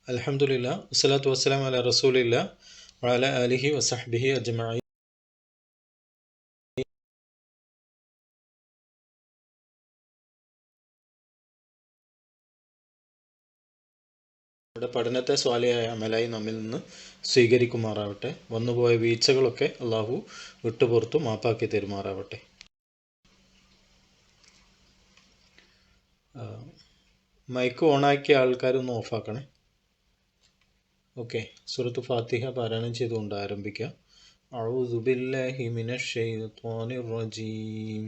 അൽഹംദുലില്ലാ വസ്സലാത്തു വസ്സലാം അലാ റസൂലില്ലാ വഅലാ ആലിഹി വസഹ്ബിഹി അജ്മഈൻ. നമ്മുടെ പഠനത്തെ സ്വാലിഹായ അമലായി നമ്മിൽ നിന്ന് സ്വീകരിക്കുമാറാവട്ടെ. വന്നുപോയ വീഴ്ചകളൊക്കെ അള്ളാഹു വിട്ടുപുറത്തു മാപ്പാക്കി തരുമാറാവട്ടെ. മൈക്ക് ഓണാക്കിയ ആൾക്കാരൊന്ന് ഓഫാക്കണേ. ഓക്കെ, സൂറത്ത് ഫാത്തിഹ പാരായണം ചെയ്തുകൊണ്ട് ആരംഭിക്കാം. أعوذ بالله من الشيطان الرجيم.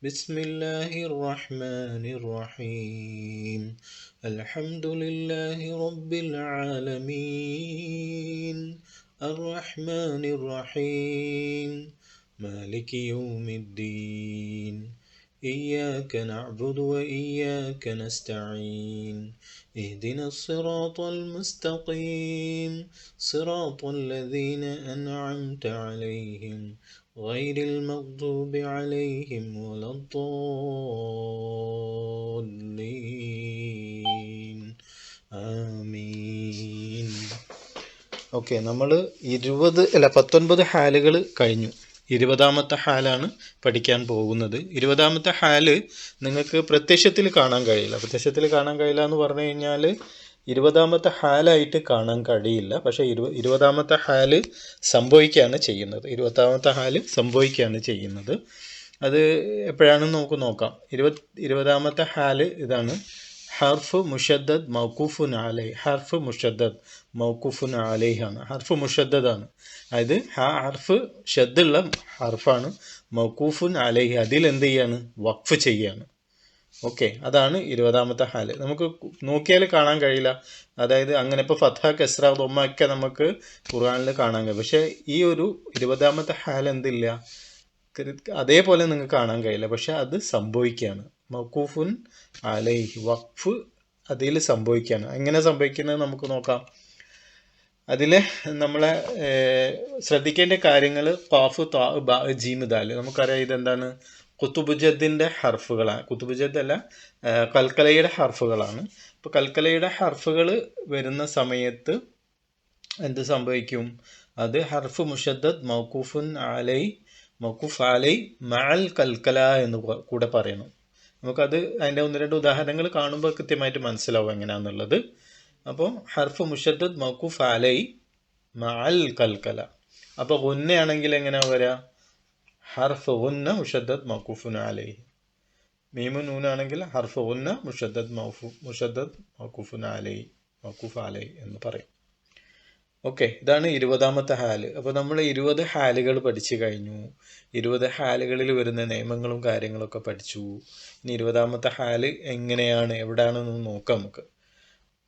بسم الله الرحمن الرحيم. الحمد لله رب العالمين الرحمن الرحيم مالك يوم الدين إياك نعبد وإياك نستعين اهدنا الصراط المستقيم صراط الذين أنعمت عليهم غير المغضوب عليهم ولا الضالين ആമീൻ. ഓക്കെ, നമ്മൾ 19 ഹാലുകൾ കഴിഞ്ഞു. 20ാമത്തെ ഹാലാണ് പഠിക്കാൻ പോകുന്നത്. 20ാമത്തെ ഹാല് നിങ്ങൾക്ക് പ്രത്യക്ഷത്തിൽ കാണാൻ കഴിയില്ല. പ്രത്യക്ഷത്തിൽ കാണാൻ കഴിയില്ല എന്ന് പറഞ്ഞു കഴിഞ്ഞാൽ 20ാമത്തെ ഹാലായിട്ട് കാണാൻ കഴിയില്ല. പക്ഷേ 20ാമത്തെ ഹാല് സംഭവിക്കുകയാണ് ചെയ്യുന്നത്. 20ാമത്തെ ഹാല് സംഭവിക്കുകയാണ് ചെയ്യുന്നത്. അത് എപ്പോഴാണെന്ന് നമുക്ക് നോക്കാം. 20ാമത്തെ ഹാല് ഇതാണ്. ഹർഫ് മുഷദ്ദദ് മൗഖൂഫുൻ അലൈഹി. ഹർഫ് മുഷദ്ദദ് മൗഖൂഫുൻ അലൈഹാണ്. ഹർഫ് മുഷദ്ദദാണ്. അതായത് ഹർഫ് ഷദ്ദുള്ള ഹർഫാണ്. മൗഖൂഫുൻ അലൈഹി, അതിൽ എന്ത് ചെയ്യാണ്? വഖഫ് ചെയ്യാണ്. ഓക്കെ, അതാണ് 20ാമത്തെ ഹാല്. നമുക്ക് നോക്കിയാൽ കാണാൻ കഴിയില്ല. അതായത് അങ്ങനെ ഇപ്പോൾ ഫത്ഹ, കസ്റ, ദമ്മ ഒക്കെ നമുക്ക് ഖുർആനിൽ കാണാൻ കഴിയും. പക്ഷേ ഈ ഒരു 20ാമത്തെ ഹാൽ എന്തില്ല, അതേപോലെ നിങ്ങൾക്ക് കാണാൻ കഴിയില്ല. പക്ഷെ അത് സംഭവിക്കുകയാണ്. മൗഖൂഫുൻ അലൈഹി, വഖഫ് അതിൽ സംഭവിക്കുകയാണ്. എങ്ങനെ സംഭവിക്കുന്നത് നമുക്ക് നോക്കാം. അതിൽ നമ്മളെ ശ്രദ്ധിക്കേണ്ട കാര്യങ്ങൾ ഖാഫ്, താ, ബ, ജീം, ദാൽ. നമുക്കറിയാം ഇതെന്താണ്? കുത്തുബുജദ്ദിൻ്റെ ഹർഫുകളാണ്. കുത്തുബുജദ് അല്ല, കൽക്കലയുടെ ഹർഫുകളാണ്. ഇപ്പോൾ കൽക്കലയുടെ ഹർഫുകൾ വരുന്ന സമയത്ത് എന്ത് സംഭവിക്കും? അത് ഹർഫ് മുഷദ്ദദ് മൗഖൂഫുൻ അലൈ, മൗഖൂഫ് അലൈ മഅൽ കൽക്കല എന്ന് കൂടെ പറയണം. നമുക്കത് അതിൻ്റെ 1-2 ഉദാഹരണങ്ങൾ കാണുമ്പോൾ കൃത്യമായിട്ട് മനസ്സിലാവും എങ്ങനെയാണെന്നുള്ളത്. അപ്പോൾ ഹർഫ് മുഷദ്ദദ് മൗഖൂഫ് അലൈ മഅൽ കൽക്കല. അപ്പോൾ ഗുന്നയാണെങ്കിൽ എങ്ങനെയാണ് വരിക? ഹർഫ് ഗുന്ന മുഷദ്ദദ് മൗഖൂഫുൻ അലൈ. മീമു നൂനാണെങ്കിൽ ഹർഫ് ഗുന്ന മുഷദ്ദദ് മൗഖൂഫുൻ അലൈ, മൗഖൂഫ് അലൈ എന്ന് പറയും. ഓക്കെ, ഇതാണ് 20ാമത്തെ ഹാല്. അപ്പോൾ നമ്മൾ 20 ഹാലുകൾ പഠിച്ചു കഴിഞ്ഞു. 20 ഹാലുകളിൽ വരുന്ന നിയമങ്ങളും കാര്യങ്ങളൊക്കെ പഠിച്ചു. ഇനി 20ാമത്തെ ഹാല് എങ്ങനെയാണ്, എവിടെയാണെന്ന് നോക്കാം. നമുക്ക്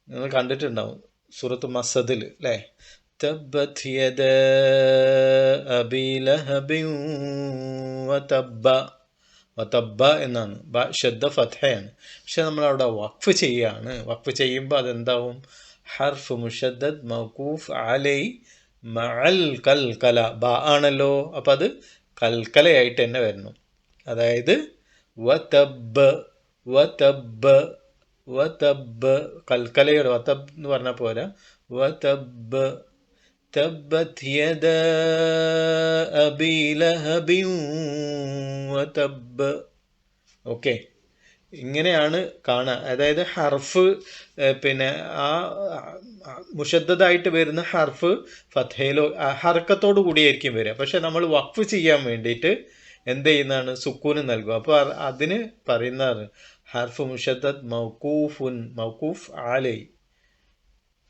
നിങ്ങൾ കണ്ടിട്ടുണ്ടാവും സൂറത്ത് മസദിൽ അല്ലേ? തബ്ബത് യദാ അബീ ലഹബിൻ വതബ്ബ. വതബ്ബ എന്നാണ്. ഷദ്ദ ഫത്ഹയാണ്. പക്ഷെ നമ്മളവിടെ വഖഫ് ചെയ്യാണ്. വഖഫ് ചെയ്യുമ്പോൾ അതെന്താവും? ഹർഫ് മുഷദ്ദദ് മൗഖൂഫ് അലൈ മഅൽ കൽക്കല. ബ ആണല്ലോ, അപ്പം അത് കൽക്കലയായിട്ട് തന്നെ വരണം. അതായത് വതബ്ബ്, വതബ്ബ്, വതബ്ബ്. കൽക്കലയുടെ വതബ് എന്ന് പറഞ്ഞാൽ പോരാ. വതബ്ബ്. തബ്ബത് യദാ അബീ ലഹബിൻ വതബ്ബ്. ഓക്കെ, ഇങ്ങനെയാണ് കാണുക. അതായത് ഹർഫ് പിന്നെ ആ മുഷദ്ദദായിട്ട് വരുന്ന ഹർഫ് ഫത്ഹയിലോ ഹർക്കത്തോടു കൂടിയായിരിക്കും വരിക. പക്ഷെ നമ്മൾ വഖഫ് ചെയ്യാൻ വേണ്ടിയിട്ട് എന്ത് ചെയ്യുന്നതാണ്? സുക്കൂന് നൽകുക. അപ്പോൾ അതിന് പറയുന്നതാണ് ഹർഫ് മുഷദ്ദദ് മൗഖൂഫുൻ, മൗഖൂഫ് അലൈ.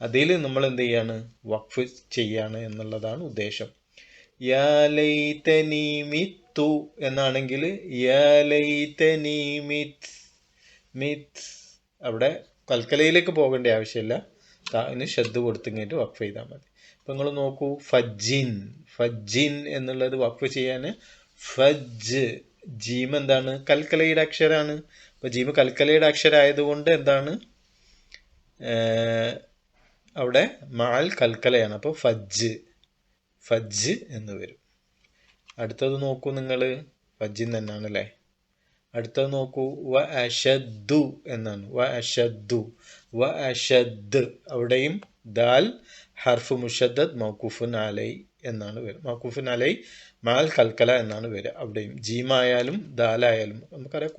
അതിൽ നമ്മൾ എന്ത് ചെയ്യാണ്? വഖഫ് ചെയ്യാണ് എന്നുള്ളതാണ് ഉദ്ദേശം. യാ ലൈതനി മിത്തു എന്നാണെങ്കിൽ യാ ലൈതനി മിത്. അവിടെ കൽക്കലയിലേക്ക് പോകേണ്ട ആവശ്യമില്ല. അതിന് ഷദ്ദ് കൊടുത്തിങ്ങേറ്റ് വഖഫ് ചെയ്താൽ മതി. അപ്പം നിങ്ങൾ നോക്കൂ, ഫജ്ജിൻ. ഫജ്ജിൻ എന്നുള്ളത് വഖഫ് ചെയ്യാൻ ഫജ്ജ്. ജീം എന്താണ്? കൽക്കലയുടെ അക്ഷരമാണ്. അപ്പോൾ ജീം കൽക്കലയുടെ അക്ഷരമായതുകൊണ്ട് എന്താണ്? അവിടെ മഅൽ കൽക്കലയാണ്. അപ്പോൾ ഫജ്ജ്, ഫജ്ജ് എന്ന് വരും. അടുത്തത് നോക്കൂ നിങ്ങൾ, ഫജ്ജിൻ തന്നെയാണ് അല്ലേ? അടുത്തത് നോക്കൂ, വ അഷദ്ദു എന്നാണ്. വ അഷദ്ദു, വ അഷദ്. അവിടെയും ദാൽ ഹർഫ് മുഷദ്ദദ് മൗഖൂഫുൻ അലൈ എന്നാണ് വരിക. മൗഖൂഫുൻ അലൈ മാൽ കൽക്കല എന്നാണ് വരിക. അവിടെയും ജീമായാലും ദാലായാലും നമുക്കറിയാം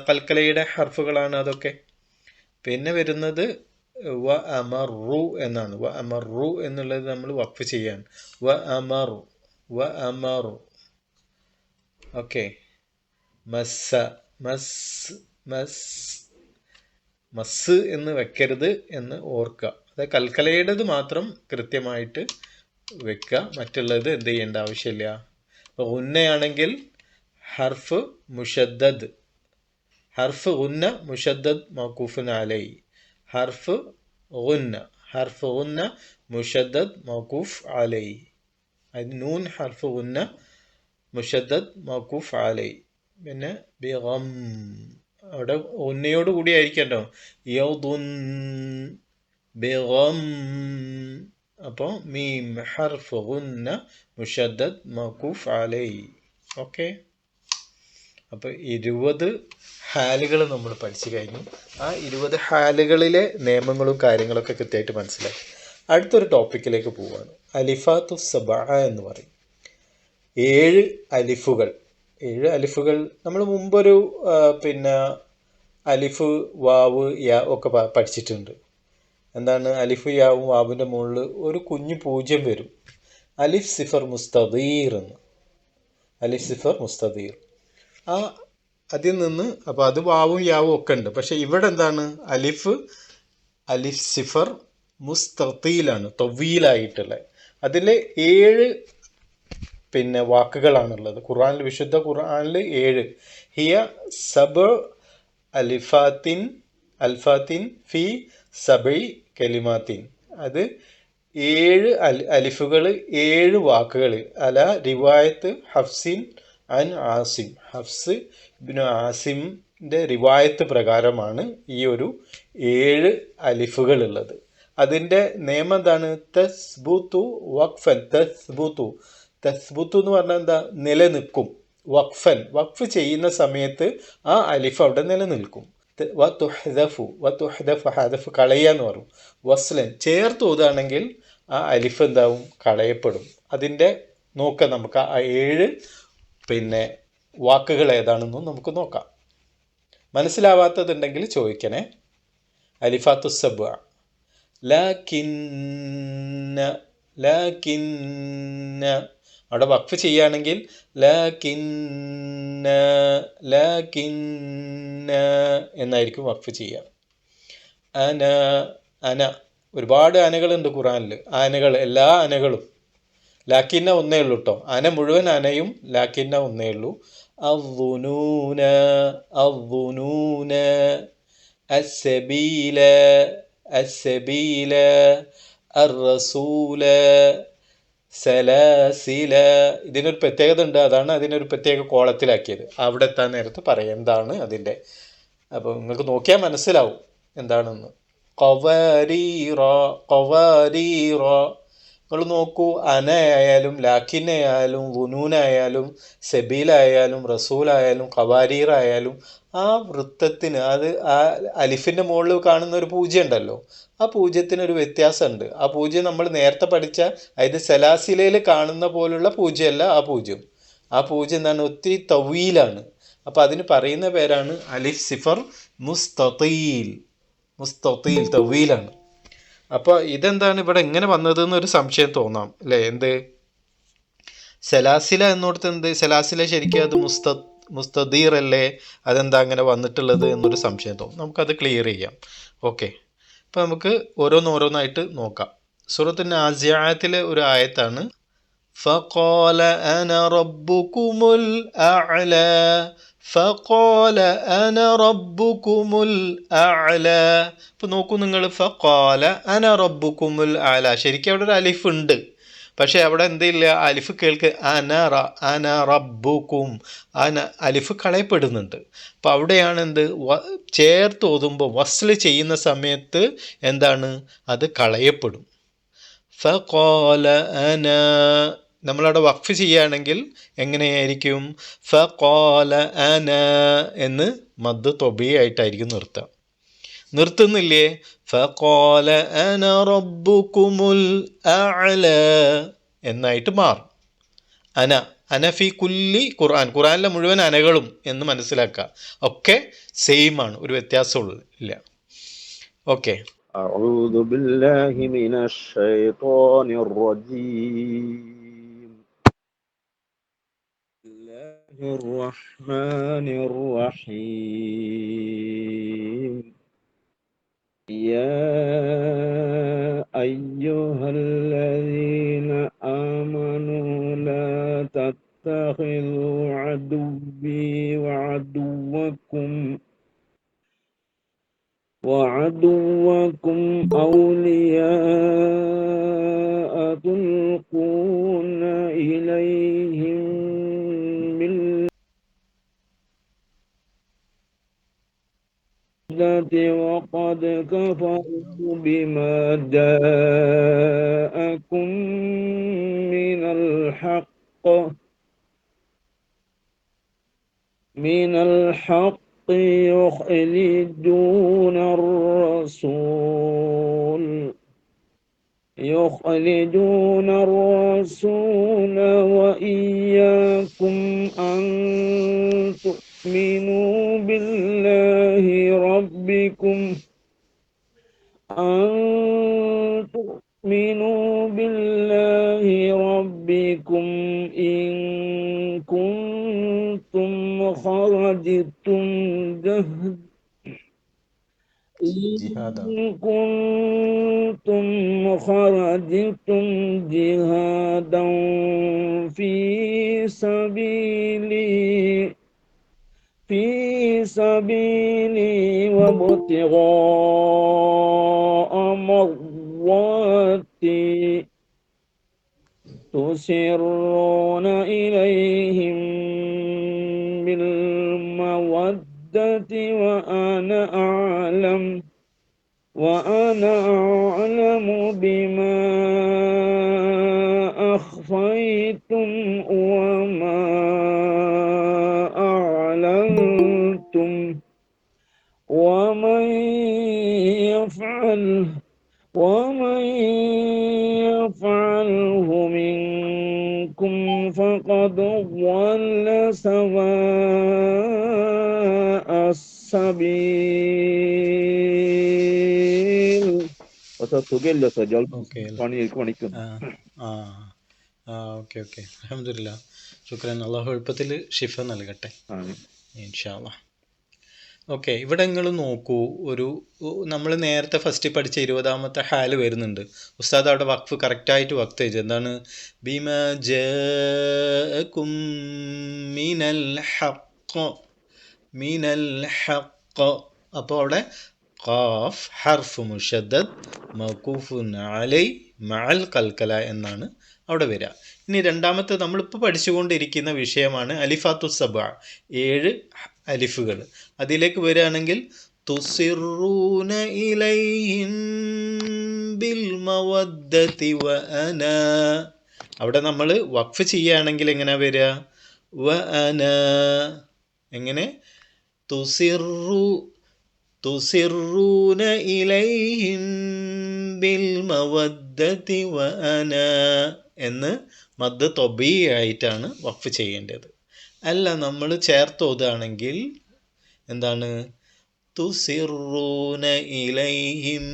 കൽക്കലയുടെ ഹർഫുകളാണ് അതൊക്കെ. പിന്നെ വരുന്നത് വ അമറു എന്നാണ്. വ അമറു എന്നുള്ളത് നമ്മൾ വഖഫ് ചെയ്യാണ്. വ അമറു വ അമറു. ഓക്കെ. മസ്സ മസ് മസ് മസ് എന്ന് വെക്കരുത് എന്ന് ഓർക്കുക. അതായത് കൽക്കലയുടേത് മാത്രം കൃത്യമായിട്ട് വെക്കുക, മറ്റുള്ളത് എന്ത് ചെയ്യേണ്ട ആവശ്യമില്ല. ഇപ്പോൾ ഉന്നയാണെങ്കിൽ ഹർഫ് മുഷദ്ദദ്, ഹർഫ് ഉന്ന മുഷദ്ദദ് മൗഖൂഫുൻ അലൈ. ഹർഫ് ഉന്ന മുഷദ്ദദ് മൗഖൂഫ് അലൈ. അത് നൂൻ ഹർഫ് ഉന്ന മുഷദ്ദദ് മൗഖൂഫ് അലൈ. പിന്നെ ബിഗം അവിടെ ഉന്നയോട് കൂടി ആയിരിക്കണ്ടോ. യൗദുൻ ബിഗം. അപ്പോൾ മീം ഹർഫ് ഉന്ന മുഷദ്ദദ് മൗഖൂഫ് അലൈ. ഓക്കെ. അപ്പോൾ 20 ഹാലുകൾ നമ്മൾ പഠിച്ചു കഴിഞ്ഞു. ആ 20 ഹാലുകളിലെ നിയമങ്ങളും കാര്യങ്ങളൊക്കെ കൃത്യമായിട്ട് മനസ്സിലായി. അടുത്തൊരു ടോപ്പിക്കിലേക്ക് പോവുകയാണ്. അലിഫാത്തു സബഅ എന്ന് പറയും. 7 അലിഫുകൾ. 7 അലിഫുകൾ നമ്മൾ മുമ്പൊരു അലിഫ് വാവ് യാ ഒക്കെ പഠിച്ചിട്ടുണ്ട്. എന്താണ് അലിഫ് യാവും വാവിൻ്റെ മുകളിൽ ഒരു കുഞ്ഞു പൂജ്യം വരും. അലിഫ് സിഫർ മുസ്തദീർ എന്ന്. അലിഫ് സിഫർ മുസ്തദീർ. അതിൽ നിന്ന് അപ്പോൾ അത് വാവും യാവും ഒക്കെ ഉണ്ട്. പക്ഷെ ഇവിടെ എന്താണ് അലിഫ് സിഫർ മുസ്തീലാണ്, തൊവീലായിട്ടുള്ളത്. അതിൽ 7 വാക്കുകളാണുള്ളത് ഖുർആനിൽ. വിശുദ്ധ ഖുർആനിൽ 7. ഹിയ സബ് അൽഫാത്തിൻ ഫി സബൈ കലിമാത്തിൻ. അത് 7 അലിഫുകൾ 7 വാക്കുകൾ. അല റിവായത്ത് ഹഫ്സിൻ അൻ ആസിം. ഹഫ്സ് ഇബ്നു ആസിമിൻ്റെ റിവായത്ത് പ്രകാരമാണ് ഈ ഒരു 7 അലിഫുകൾ ഉള്ളത്. അതിൻ്റെ നിയമം എന്താണ്? തസ്ബുതു വഖഫൻ. തസ്ബുത്തു എന്ന് പറഞ്ഞാൽ എന്താ? നിലനിൽക്കും. വഖഫൻ, വഖഫ് ചെയ്യുന്ന സമയത്ത് ആ അലിഫ് അവിടെ നിലനിൽക്കും. ഹദഫ് കളയാന്ന് പറയും. വസ്ലൻ ചേർത്ത് ഓതുകയാണെങ്കിൽ ആ അലിഫ് എന്താവും? കളയപ്പെടും. അതിൻ്റെ നോക്കാം നമുക്ക്. ആ 7 വാക്കുകൾ ഏതാണെന്നും നമുക്ക് നോക്കാം. മനസ്സിലാവാത്തതുണ്ടെങ്കിൽ ചോദിക്കണേ. അലിഫാത്തു സബ്അ. ലാകിന്ന അവിടെ വഖഫ് ചെയ്യുകയാണെങ്കിൽ ലാകിന്ന എന്നായിരിക്കും വഖഫ് ചെയ്യുക. അന ഒരുപാട് അനകളുണ്ട് ഖുറാനിൽ. ആനകൾ, എല്ലാ അനകളും. ലാക്കിന്ന ഒന്നേ ഉള്ളൂ കേട്ടോ. അന മുഴുവൻ അനയും, ലാക്കിന്ന ഒന്നേ ഉള്ളൂ. അദ്ദുനൂന അസ്സബീല അർറസൂല സലാസില. ഇതിനൊരു പ്രത്യേകത ഉണ്ട്. അതാണ് അതിനൊരു പ്രത്യേക കോളത്തിലാക്കിയത്. അവിടെ എത്താൻ നേരത്ത് പറയാം എന്താണ് അതിൻ്റെ. അപ്പോൾ നിങ്ങൾക്ക് നോക്കിയാൽ മനസ്സിലാവും എന്താണെന്ന്. ഖവാരീറ. നിങ്ങൾ നോക്കൂ. അനയായാലും ലാക്കിനയായാലും വുനൂനായാലും സെബീലായാലും റസൂലായാലും ഖവാരീറായാലും ആ വൃത്തത്തിന്, അത് ആ അലിഫിൻ്റെ മുകളിൽ കാണുന്ന ഒരു പൂജ്യം ഉണ്ടല്ലോ, ആ പൂജ്യത്തിനൊരു വ്യത്യാസമുണ്ട്. ആ പൂജ്യം നമ്മൾ നേരത്തെ പഠിച്ച അതായത് സലാസിലയിൽ കാണുന്ന പോലുള്ള പൂജ്യമല്ല ആ പൂജ്യം. ആ പൂജ്യം എന്താണ്? ഒത്തിരി തവീലാണ്. അപ്പോൾ അതിന് പറയുന്ന പേരാണ് അലിഫ് സിഫർ മുസ്തീൽ. തവീലാണ്. അപ്പോൾ ഇതെന്താണ് ഇവിടെ എങ്ങനെ വന്നതെന്നൊരു സംശയം തോന്നാം അല്ലേ? എന്ത് സലാസില എന്നോടത്ത് എന്ത്? സലാസില ശരിക്കും അത് മുസ്തദീർ അല്ലേ? അതെന്താ അങ്ങനെ വന്നിട്ടുള്ളത് എന്നൊരു സംശയം തോന്നും. നമുക്കത് ക്ലിയർ ചെയ്യാം. ഓക്കെ. അപ്പോൾ നമുക്ക് ഓരോന്നായിട്ട് നോക്കാം. സൂറത്തുൻ നാസിആത്തിലെ ഒരു ആയത്താണ്. ഫഖാല അന റബ്ബുകുമുൽ അഅല. ഇപ്പോൾ നോക്കൂ നിങ്ങൾ. ഫഖാല അന റബ്ബുകുമുൽ അഅല. ശരിക്കും അവിടെ ഒരു അലിഫ് ഉണ്ട്. പക്ഷേ അവിടെ എന്തില്ല? അലിഫ് കേൾക്ക്. അന റബ്ബുക്കും. അലിഫ് കളയപ്പെടുന്നുണ്ട്. അപ്പം അവിടെയാണ് എന്ത്? ചേർത്ത് ഓതുമ്പോൾ വസ്ല് ചെയ്യുന്ന സമയത്ത് എന്താണ്? അത് കളയപ്പെടും. ഫഖാല അന. നമ്മളവിടെ വഖഫ് ചെയ്യുകയാണെങ്കിൽ എങ്ങനെയായിരിക്കും? ഫഖാല അന എന്ന് മദ് തൊബീ ആയിട്ടായിരിക്കും നിർത്തുക. നിർത്തുന്നില്ലേ? ഫഖാല അന റബ്ബുകുമുൽ അഅല എന്നായിട്ട് മാറും. അന അന ഫി കുല്ലി ഖുർആൻ, ഖുർആനിലെ മുഴുവൻ അനകളും എന്ന് മനസ്സിലാക്കുക. ഒക്കെ സെയിം ആണ്, ഒരു വ്യത്യാസമുള്ള ഇല്ല. ഓക്കെ. أعوذ بالله من الشيطان الرجيم. بسم الله الرحمن الرحيم. يا أيها الذين آمنوا لا تتخذوا عدوي وعدوكم أولياء تلقون إليهم بالمودة وقد كفروا بما جاءكم من الحق يخرجون الرسول وإياكم أن تؤمنوا بالله ربكم إن كنتم خرجتم جهادا في سبيلي وابتغاء مرضاتي تسرون إليهم بالمودة وأنا أعلم بما أخفيتم وما أعلنتم ومن يفعله منكم فقد ضل سواء السبيل. ഓക്കെ. അൽഹംദുലില്ലാ, ശുക്രൻ. അള്ളാഹു എളുപ്പത്തിൽ ഷിഫ നൽകട്ടെ ഇൻഷാ അല്ലാഹ്. ഓക്കെ, ഇവിടെ നിങ്ങൾ നോക്കൂ, നമ്മൾ നേരത്തെ ഫസ്റ്റ് പഠിച്ച 20ാമത്തെ ഹാല് വരുന്നുണ്ട്. ഉസ്താദ് അവിടെ വഖഫ് കറക്റ്റായിട്ട് വഖഫ് ചെയ്തു. എന്താണ്? ബിമാ ജാഅകും മിനൽ ഹഖ്. അപ്പോൾ അവിടെ ഖാഫ് ഹർഫ് മുഷദ്ദദ് മൗഖൂഫുൻ അലൈ മഅൽ കൽക്കല എന്നാണ് അവിടെ വരിക. ഇനി രണ്ടാമത്തെ നമ്മളിപ്പോൾ പഠിച്ചുകൊണ്ടിരിക്കുന്ന വിഷയമാണ് അലിഫാത്തു സബ, 7 അലിഫുകൾ. അതിലേക്ക് വരികയാണെങ്കിൽ തുസിറൂന ഇലൈഹിം ബിൽ മവദ്ദതി വ അന. അവിടെ നമ്മൾ വഖഫ് ചെയ്യുകയാണെങ്കിൽ എങ്ങനെ വരിക? വ അന. എങ്ങനെ? തുസിറൂന ഇലൈഹിം ബിൽ മവദ്ദതി വ അന എന്ന് മദ് തൊബീ ആയിട്ടാണ് വഖഫ് ചെയ്യേണ്ടത്. അല്ല, നമ്മൾ ചേർത്തോതാണെങ്കിൽ എന്താണ്? തുസിറൂന ഇലൈഹിം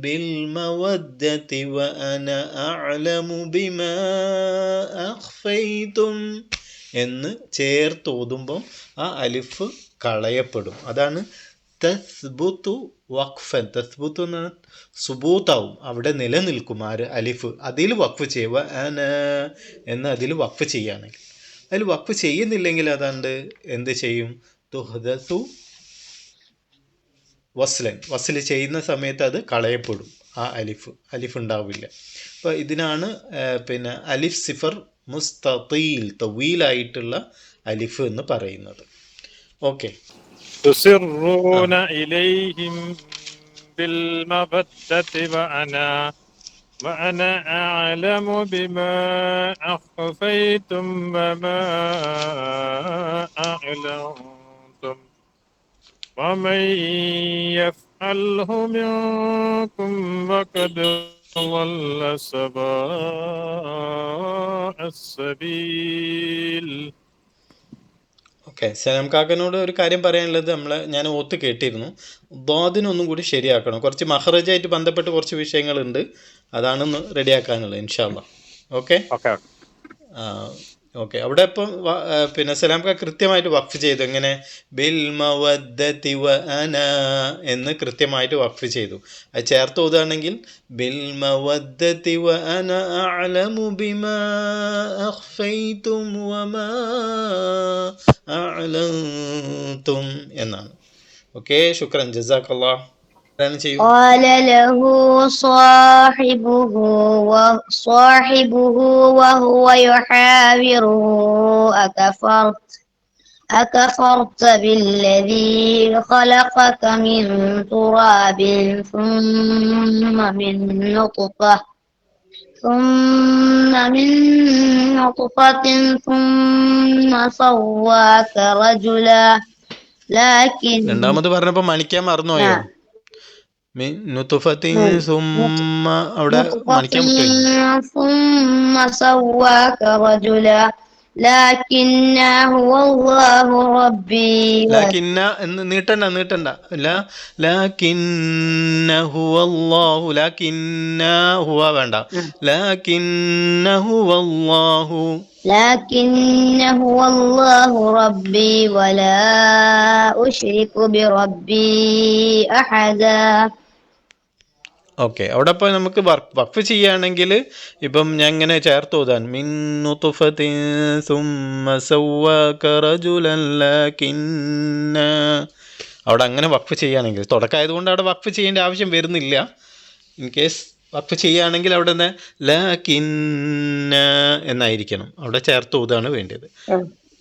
ബിൽ മവദ്ദതി വ അന അഅലമു ബിമാ അഖ്ഫൈതും എന്ന് ചേർത്തോതുമ്പം ആ അലിഫ് കളയപ്പെടും. അതാണ് തസ്ബുതു വഖഫൻ. തസ്ബുത്ത് എന്ന് സുബൂത്താവും, അവിടെ നിലനിൽക്കും അലിഫ്. അതിൽ വഖഫ് ചെയ്യുക, അന എന്ന് അതിൽ വഖഫ് ചെയ്യുകയാണെങ്കിൽ. അതിൽ വഖഫ് ചെയ്യുന്നില്ലെങ്കിൽ അതാണ്ട് എന്ത് ചെയ്യും? തുഹ്ദസു വസ്ലൻ. വസ്ൽ ചെയ്യുന്ന സമയത്ത് അത് കളയപ്പെടും, ആ അലിഫ് ഉണ്ടാവില്ല. അപ്പോൾ ഇതിനാണ് അലിഫ് സിഫർ മുസ്തീൽ, തവീലായിട്ടുള്ള അലിഫ് എന്ന് പറയുന്നത്. ഓക്കെ. തുസിറൂന ഇലൈഹിം ബിൽ മവദ്ദതി വ അന അഅലമു ബിമാ അഖ്ഫൈതും വമാ അഅലൻതും വമൻ يفعله منكم فقد ضل سواء السبيل. ഓക്കെ, സലാം കാക്കനോട് ഒരു കാര്യം പറയാനുള്ളത്, ഞാൻ ഓത്ത് കേട്ടിരുന്നു, ദ്വാദിനൊന്നും കൂടി ശരിയാക്കണം. കുറച്ച് മഹ്റജായിട്ട് ബന്ധപ്പെട്ട് കുറച്ച് വിഷയങ്ങളുണ്ട്, അതാണെന്ന് റെഡിയാക്കാനുള്ളത് ഇൻഷാ അല്ലാ. Okay okay okay. അവിടെ ഇപ്പം പിന്നെ സലാം കാക്ക കൃത്യമായിട്ട് വഖഫ് ചെയ്തു. എങ്ങനെ ബിൽ മവദ്ദതി വ അന എന്ന് കൃത്യമായിട്ട് വഖഫ് ചെയ്തു. അത് ചേർത്ത് ഓതുകയാണെങ്കിൽ ബിൽ മവദ്ദതി വ അന അഅലമു ബിമാ അഖ്ഫൈതും വമാ അഅലൻതും എന്നാണ്. ഓക്കെ, ശുക്രൻ, ജസാക്കല്ലാഹ്. ചെയ്യൂ. قال له صاحبه وهو يحاوره أكفرت بالذي خلقك من تراب ثم من نطفة ثم سواك رجلا لكن രണ്ടാമത് പറഞ്ഞപ്പോ മണിക്കാൻ മറന്നുപോയോ? നുത്ഫത്തിൻ സുമ്മ അവിടെ മണിക്കാൻ പറ്റുമോ? ثم سواك رجلا لكن هو الله ربي ലാകിന്ന എന്ന് നീട്ടണ്ട ലാകിന്ന ഹുവല്ലാഹു, ലാകിന്ന ഹുവ വേണ്ട, ലാകിന്ന ഹുവല്ലാഹു لكن هو الله ربي ولا أشرك بربي أحدا. ഓക്കെ, അവിടെ ഇപ്പോൾ നമുക്ക് വഖഫ് ചെയ്യുകയാണെങ്കിൽ ഇപ്പം ഞാൻ ഇങ്ങനെ ചേർത്ത് ഓതാൻ മിൻ നുത്ഫത്തിൻ സുമ്മ സവ്വാക റജുലൻ ലാകിന്ന, അവിടെ അങ്ങനെ വഖഫ് ചെയ്യുകയാണെങ്കിൽ, തുടക്കമായതുകൊണ്ട് അവിടെ വഖഫ് ചെയ്യേണ്ട ആവശ്യം വരുന്നില്ല. ഇൻ കേസ് വഖഫ് ചെയ്യുകയാണെങ്കിൽ അവിടെ നിന്ന് ലാകിന്ന എന്നായിരിക്കണം, അവിടെ ചേർത്ത് ഓതാണ് വേണ്ടത്.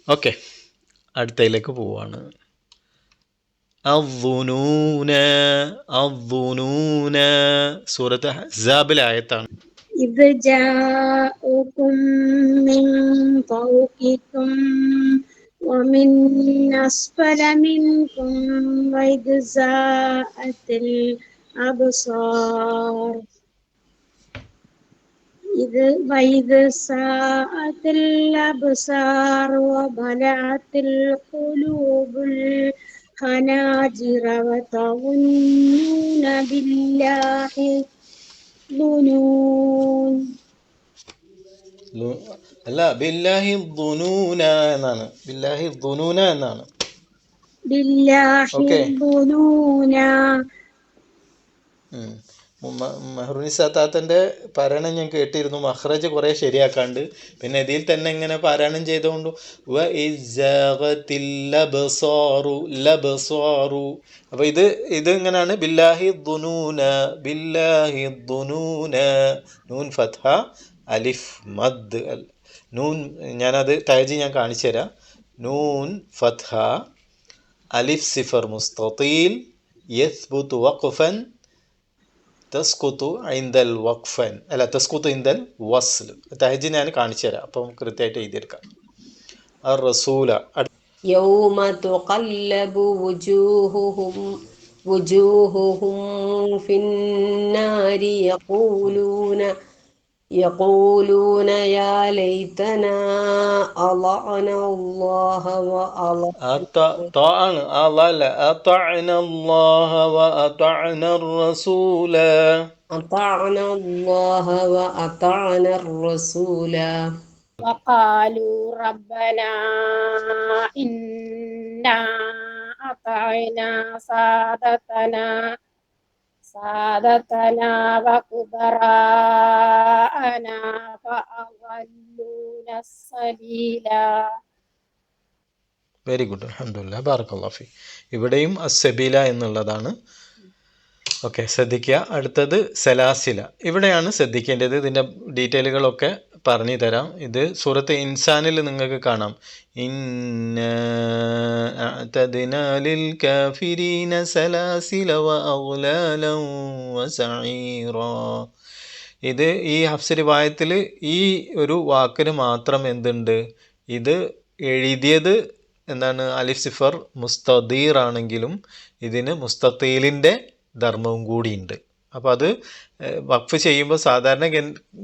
ഓക്കെ, അടുത്തതിലേക്ക് പോവാണ്. الظنون സൂറത്ത് അഹ്സാബിലെ ആയത്താണ്. إذ جاءكم من فوقكم ومن أسفل منكم وإذ زاغت الأبصار وبلعت القلوب الخناجر وتظنون بالله ظنون. അല്ല, ബില്ലാഹി ദുനൂന എന്നാണ്, ബില്ലാഹി ദുനൂന എന്നാണ്. ബില്ലാഹി ദുനൂന. മെഹ്റുനിസ താത്തൻ്റെ പാരായണം ഞാൻ കേട്ടിരുന്നു, മഹ്റജ് കുറേ ശരിയാക്കാണ്ട്, പിന്നെ ഇതിൽ തന്നെ ഇങ്ങനെ പാരായണം ചെയ്തുകൊണ്ട് വ ഇസ്സാഗത്തിൽ ലബ്സാറു. അപ്പോൾ ഇത് ഇങ്ങനെയാണ് ബില്ലാഹി ദുനൂന, ബില്ലാഹി ദുനൂന, നൂൻ ഫത്ഹ അലിഫ് മദ്, നൂൻ ഞാനത് തഹജി ഞാൻ കാണിച്ചു തരാം. നൂൻ ഫത്ഹ അലിഫ് സിഫർ മുസ്തീൽ യസ്ബുതു വഖഫൻ തസ്കുത്തു ഐന്ദൽ വഖഫൻ, അല്ല തസ്കുത്തു ഇൻദൽ വസ്ൽ. തഹജി ഞാൻ കാണിച്ചു തരാം, അപ്പം കൃത്യമായിട്ട് എഴുതിയെടുക്കാം. അർ റസൂല. يوم تقلب وجوههم في النار يقولون يا ليتنا أطعنا الله ആണ് أطعنا الله وأطعنا الرسول. أطعنا الله وأطعنا الرسول. وقالوا ربنا إنا أطعنا سادتنا وكبراءنا فأضلونا السبيلا. വെരി ഗുഡ്, അൽഹംദുലില്ലാഹ്, ബാറക്കല്ലാഹു ഫീ. ഇവിടെയും അസ്സബീല എന്നുള്ളതാണ്. ഓക്കെ, ശ്രദ്ധിക്കുക. അടുത്തത് സലാസില. ഇവിടെയാണ് ശ്രദ്ധിക്കേണ്ടത്. ഇതിൻ്റെ ഡീറ്റെയിലുകളൊക്കെ പറഞ്ഞു തരാം. ഇത് സൂറത്ത് ഇൻസാനിൽ നിങ്ങൾക്ക് കാണാം. ഇന്നാ അഅ്തദ്നാ ലിൽ കാഫിരീന സലാസില വഅഗ്ലാലൻ വസഈറാ. ഇത് ഈ ഹഫ്സ് റിവായത്തിൽ ഈ ഒരു വാക്കിന് മാത്രം എന്തുണ്ട്, ഇത് എഴുതിയത് എന്താണ്, അലിഫ് സിഫർ മുസ്തദീർ ആണെങ്കിലും ഇതിന് മുസ്തത്തീലിൻ്റെ ധർമ്മവും കൂടിയുണ്ട്. അപ്പോൾ അത് വഖഫ് ചെയ്യുമ്പോൾ സാധാരണ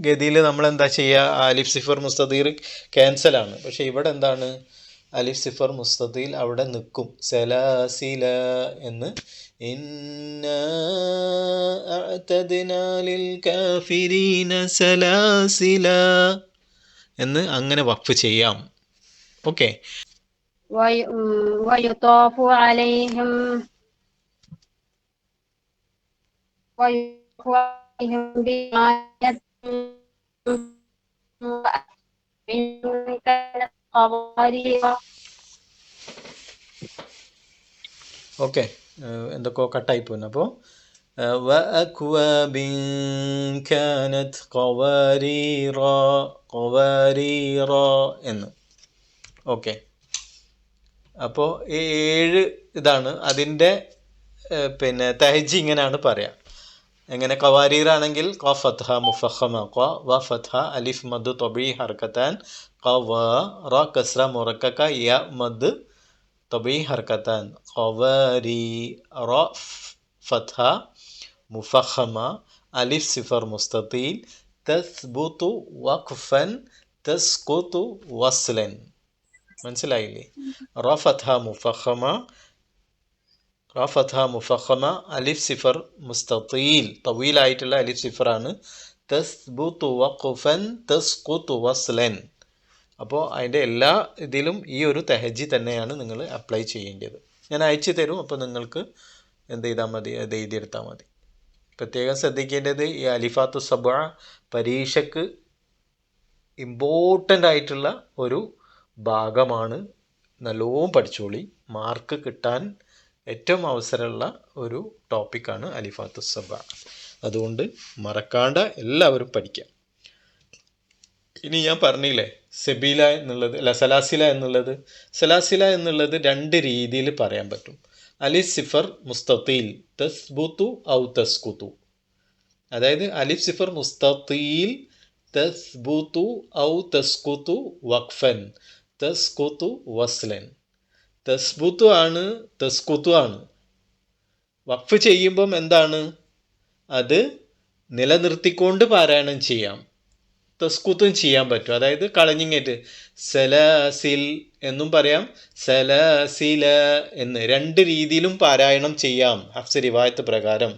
ഗതിയിൽ നമ്മൾ എന്താ ചെയ്യുക, അലിഫ് സിഫർ മുസ്തദീർ ക്യാൻസലാണ്. പക്ഷേ ഇവിടെ എന്താണ്, അലിഫ് സിഫർ മുസ്തദീൽ അവിടെ നിൽക്കും. സലാസില എന്ന് ഇന്നാ അഅ്തദ്നാ ലിൽ കാഫിരീന സലാസില എന്ന് അങ്ങനെ വഖഫ് ചെയ്യാം. ഓക്കെ. ويطاف عليهم بآية كانت قوارير. ഓക്കെ, എന്തൊക്കെയോ കട്ടായി പോകുന്നു. അപ്പോൾ വഅക്വാബിൻ കാനത് ഖവാരീറ എന്ന്. ഓക്കെ, അപ്പോൾ ഈ 7 ഇതാണ് അതിൻ്റെ പിന്നെ തഹജി ഇങ്ങനെയാണ് പറയാം. എങ്ങനെ ഖവാരീറാണെങ്കിൽ ഖ ഫത്ഹ മുഫഖമ ഖ വ ഫത്ഹ അലിഫ് മദ് തബീ ഹർക്കത്താൻ ഖ വ റ കസ്ര മുറക്കക യ മദ് തബീ ഹർക്കത്താൻ ഖവാരി റ ഫത്ഹ മുഫഖമ അലിഫ് സിഫർ മുസ്തതീൽ തസ്ബുതു വഖഫൻ തസ്കുതു വസ്ലൻ. മനസ്സിലായില്ലേ? റ ഫത്ഹ മുഫഖമ അലിഫ് സിഫർ മുസ്തതീൽ തവീലായിട്ടുള്ള അലിഫ് സിഫറാണ്. തസ്ബുതു വഖഫൻ തസ്കുതു വസ്ലൻ. അപ്പോൾ അതിൻ്റെ എല്ലാ ഇതിലും ഈ ഒരു തഹജി തന്നെയാണ് നിങ്ങൾ അപ്ലൈ ചെയ്യേണ്ടത്. ഞാൻ അയച്ചു തരും, അപ്പോൾ നിങ്ങൾക്ക് എന്ത് ചെയ്താൽ മതി, അത് എഴുതിയെടുത്താൽ മതി. പ്രത്യേകം ശ്രദ്ധിക്കേണ്ടത് ഈ അലിഫാത്തു സബ്അ പരീക്ഷയ്ക്ക് ഇമ്പോർട്ടൻ്റ് ആയിട്ടുള്ള ഒരു ഭാഗമാണ്. നല്ലോണം പഠിച്ചോളി. മാർക്ക് കിട്ടാൻ ഏറ്റവും അവസരമുള്ള ഒരു ടോപ്പിക്കാണ് അലിഫാത്തു സബ്അ. അതുകൊണ്ട് മറക്കാണ്ട് എല്ലാവരും പഠിക്കാം. ഇനി ഞാൻ പറഞ്ഞില്ലേ സബീല എന്നുള്ളത് അല്ല സലാസില എന്നുള്ളത് 2 രീതിയിൽ പറയാൻ പറ്റും. അലിഫ് സിഫർ മുസ്തതീൽ തസ്ബുതു ഔ തസ്കുതു. അതായത് അലിഫ് സിഫർ മുസ്തതീൽ തസ്ബുതു ഔ തസ്കുതു വഖഫൻ തസ്കുതു വസ്ലൻ. തസ്ബുതു ആണ് തസ്കുതു ആണ്. വഖഫ് ചെയ്യുമ്പം എന്താണ്, അത് നിലനിർത്തിക്കൊണ്ട് പാരായണം ചെയ്യാം. തസ്കുത്തും ചെയ്യാൻ പറ്റും. അതായത് കളഞ്ഞിങ്ങേറ്റ് സലാസിൽ എന്നും പറയാം, സലാസില എന്ന് 2 രീതിയിലും പാരായണം ചെയ്യാം ഹഫ്സ് റിവായത്ത് പ്രകാരം.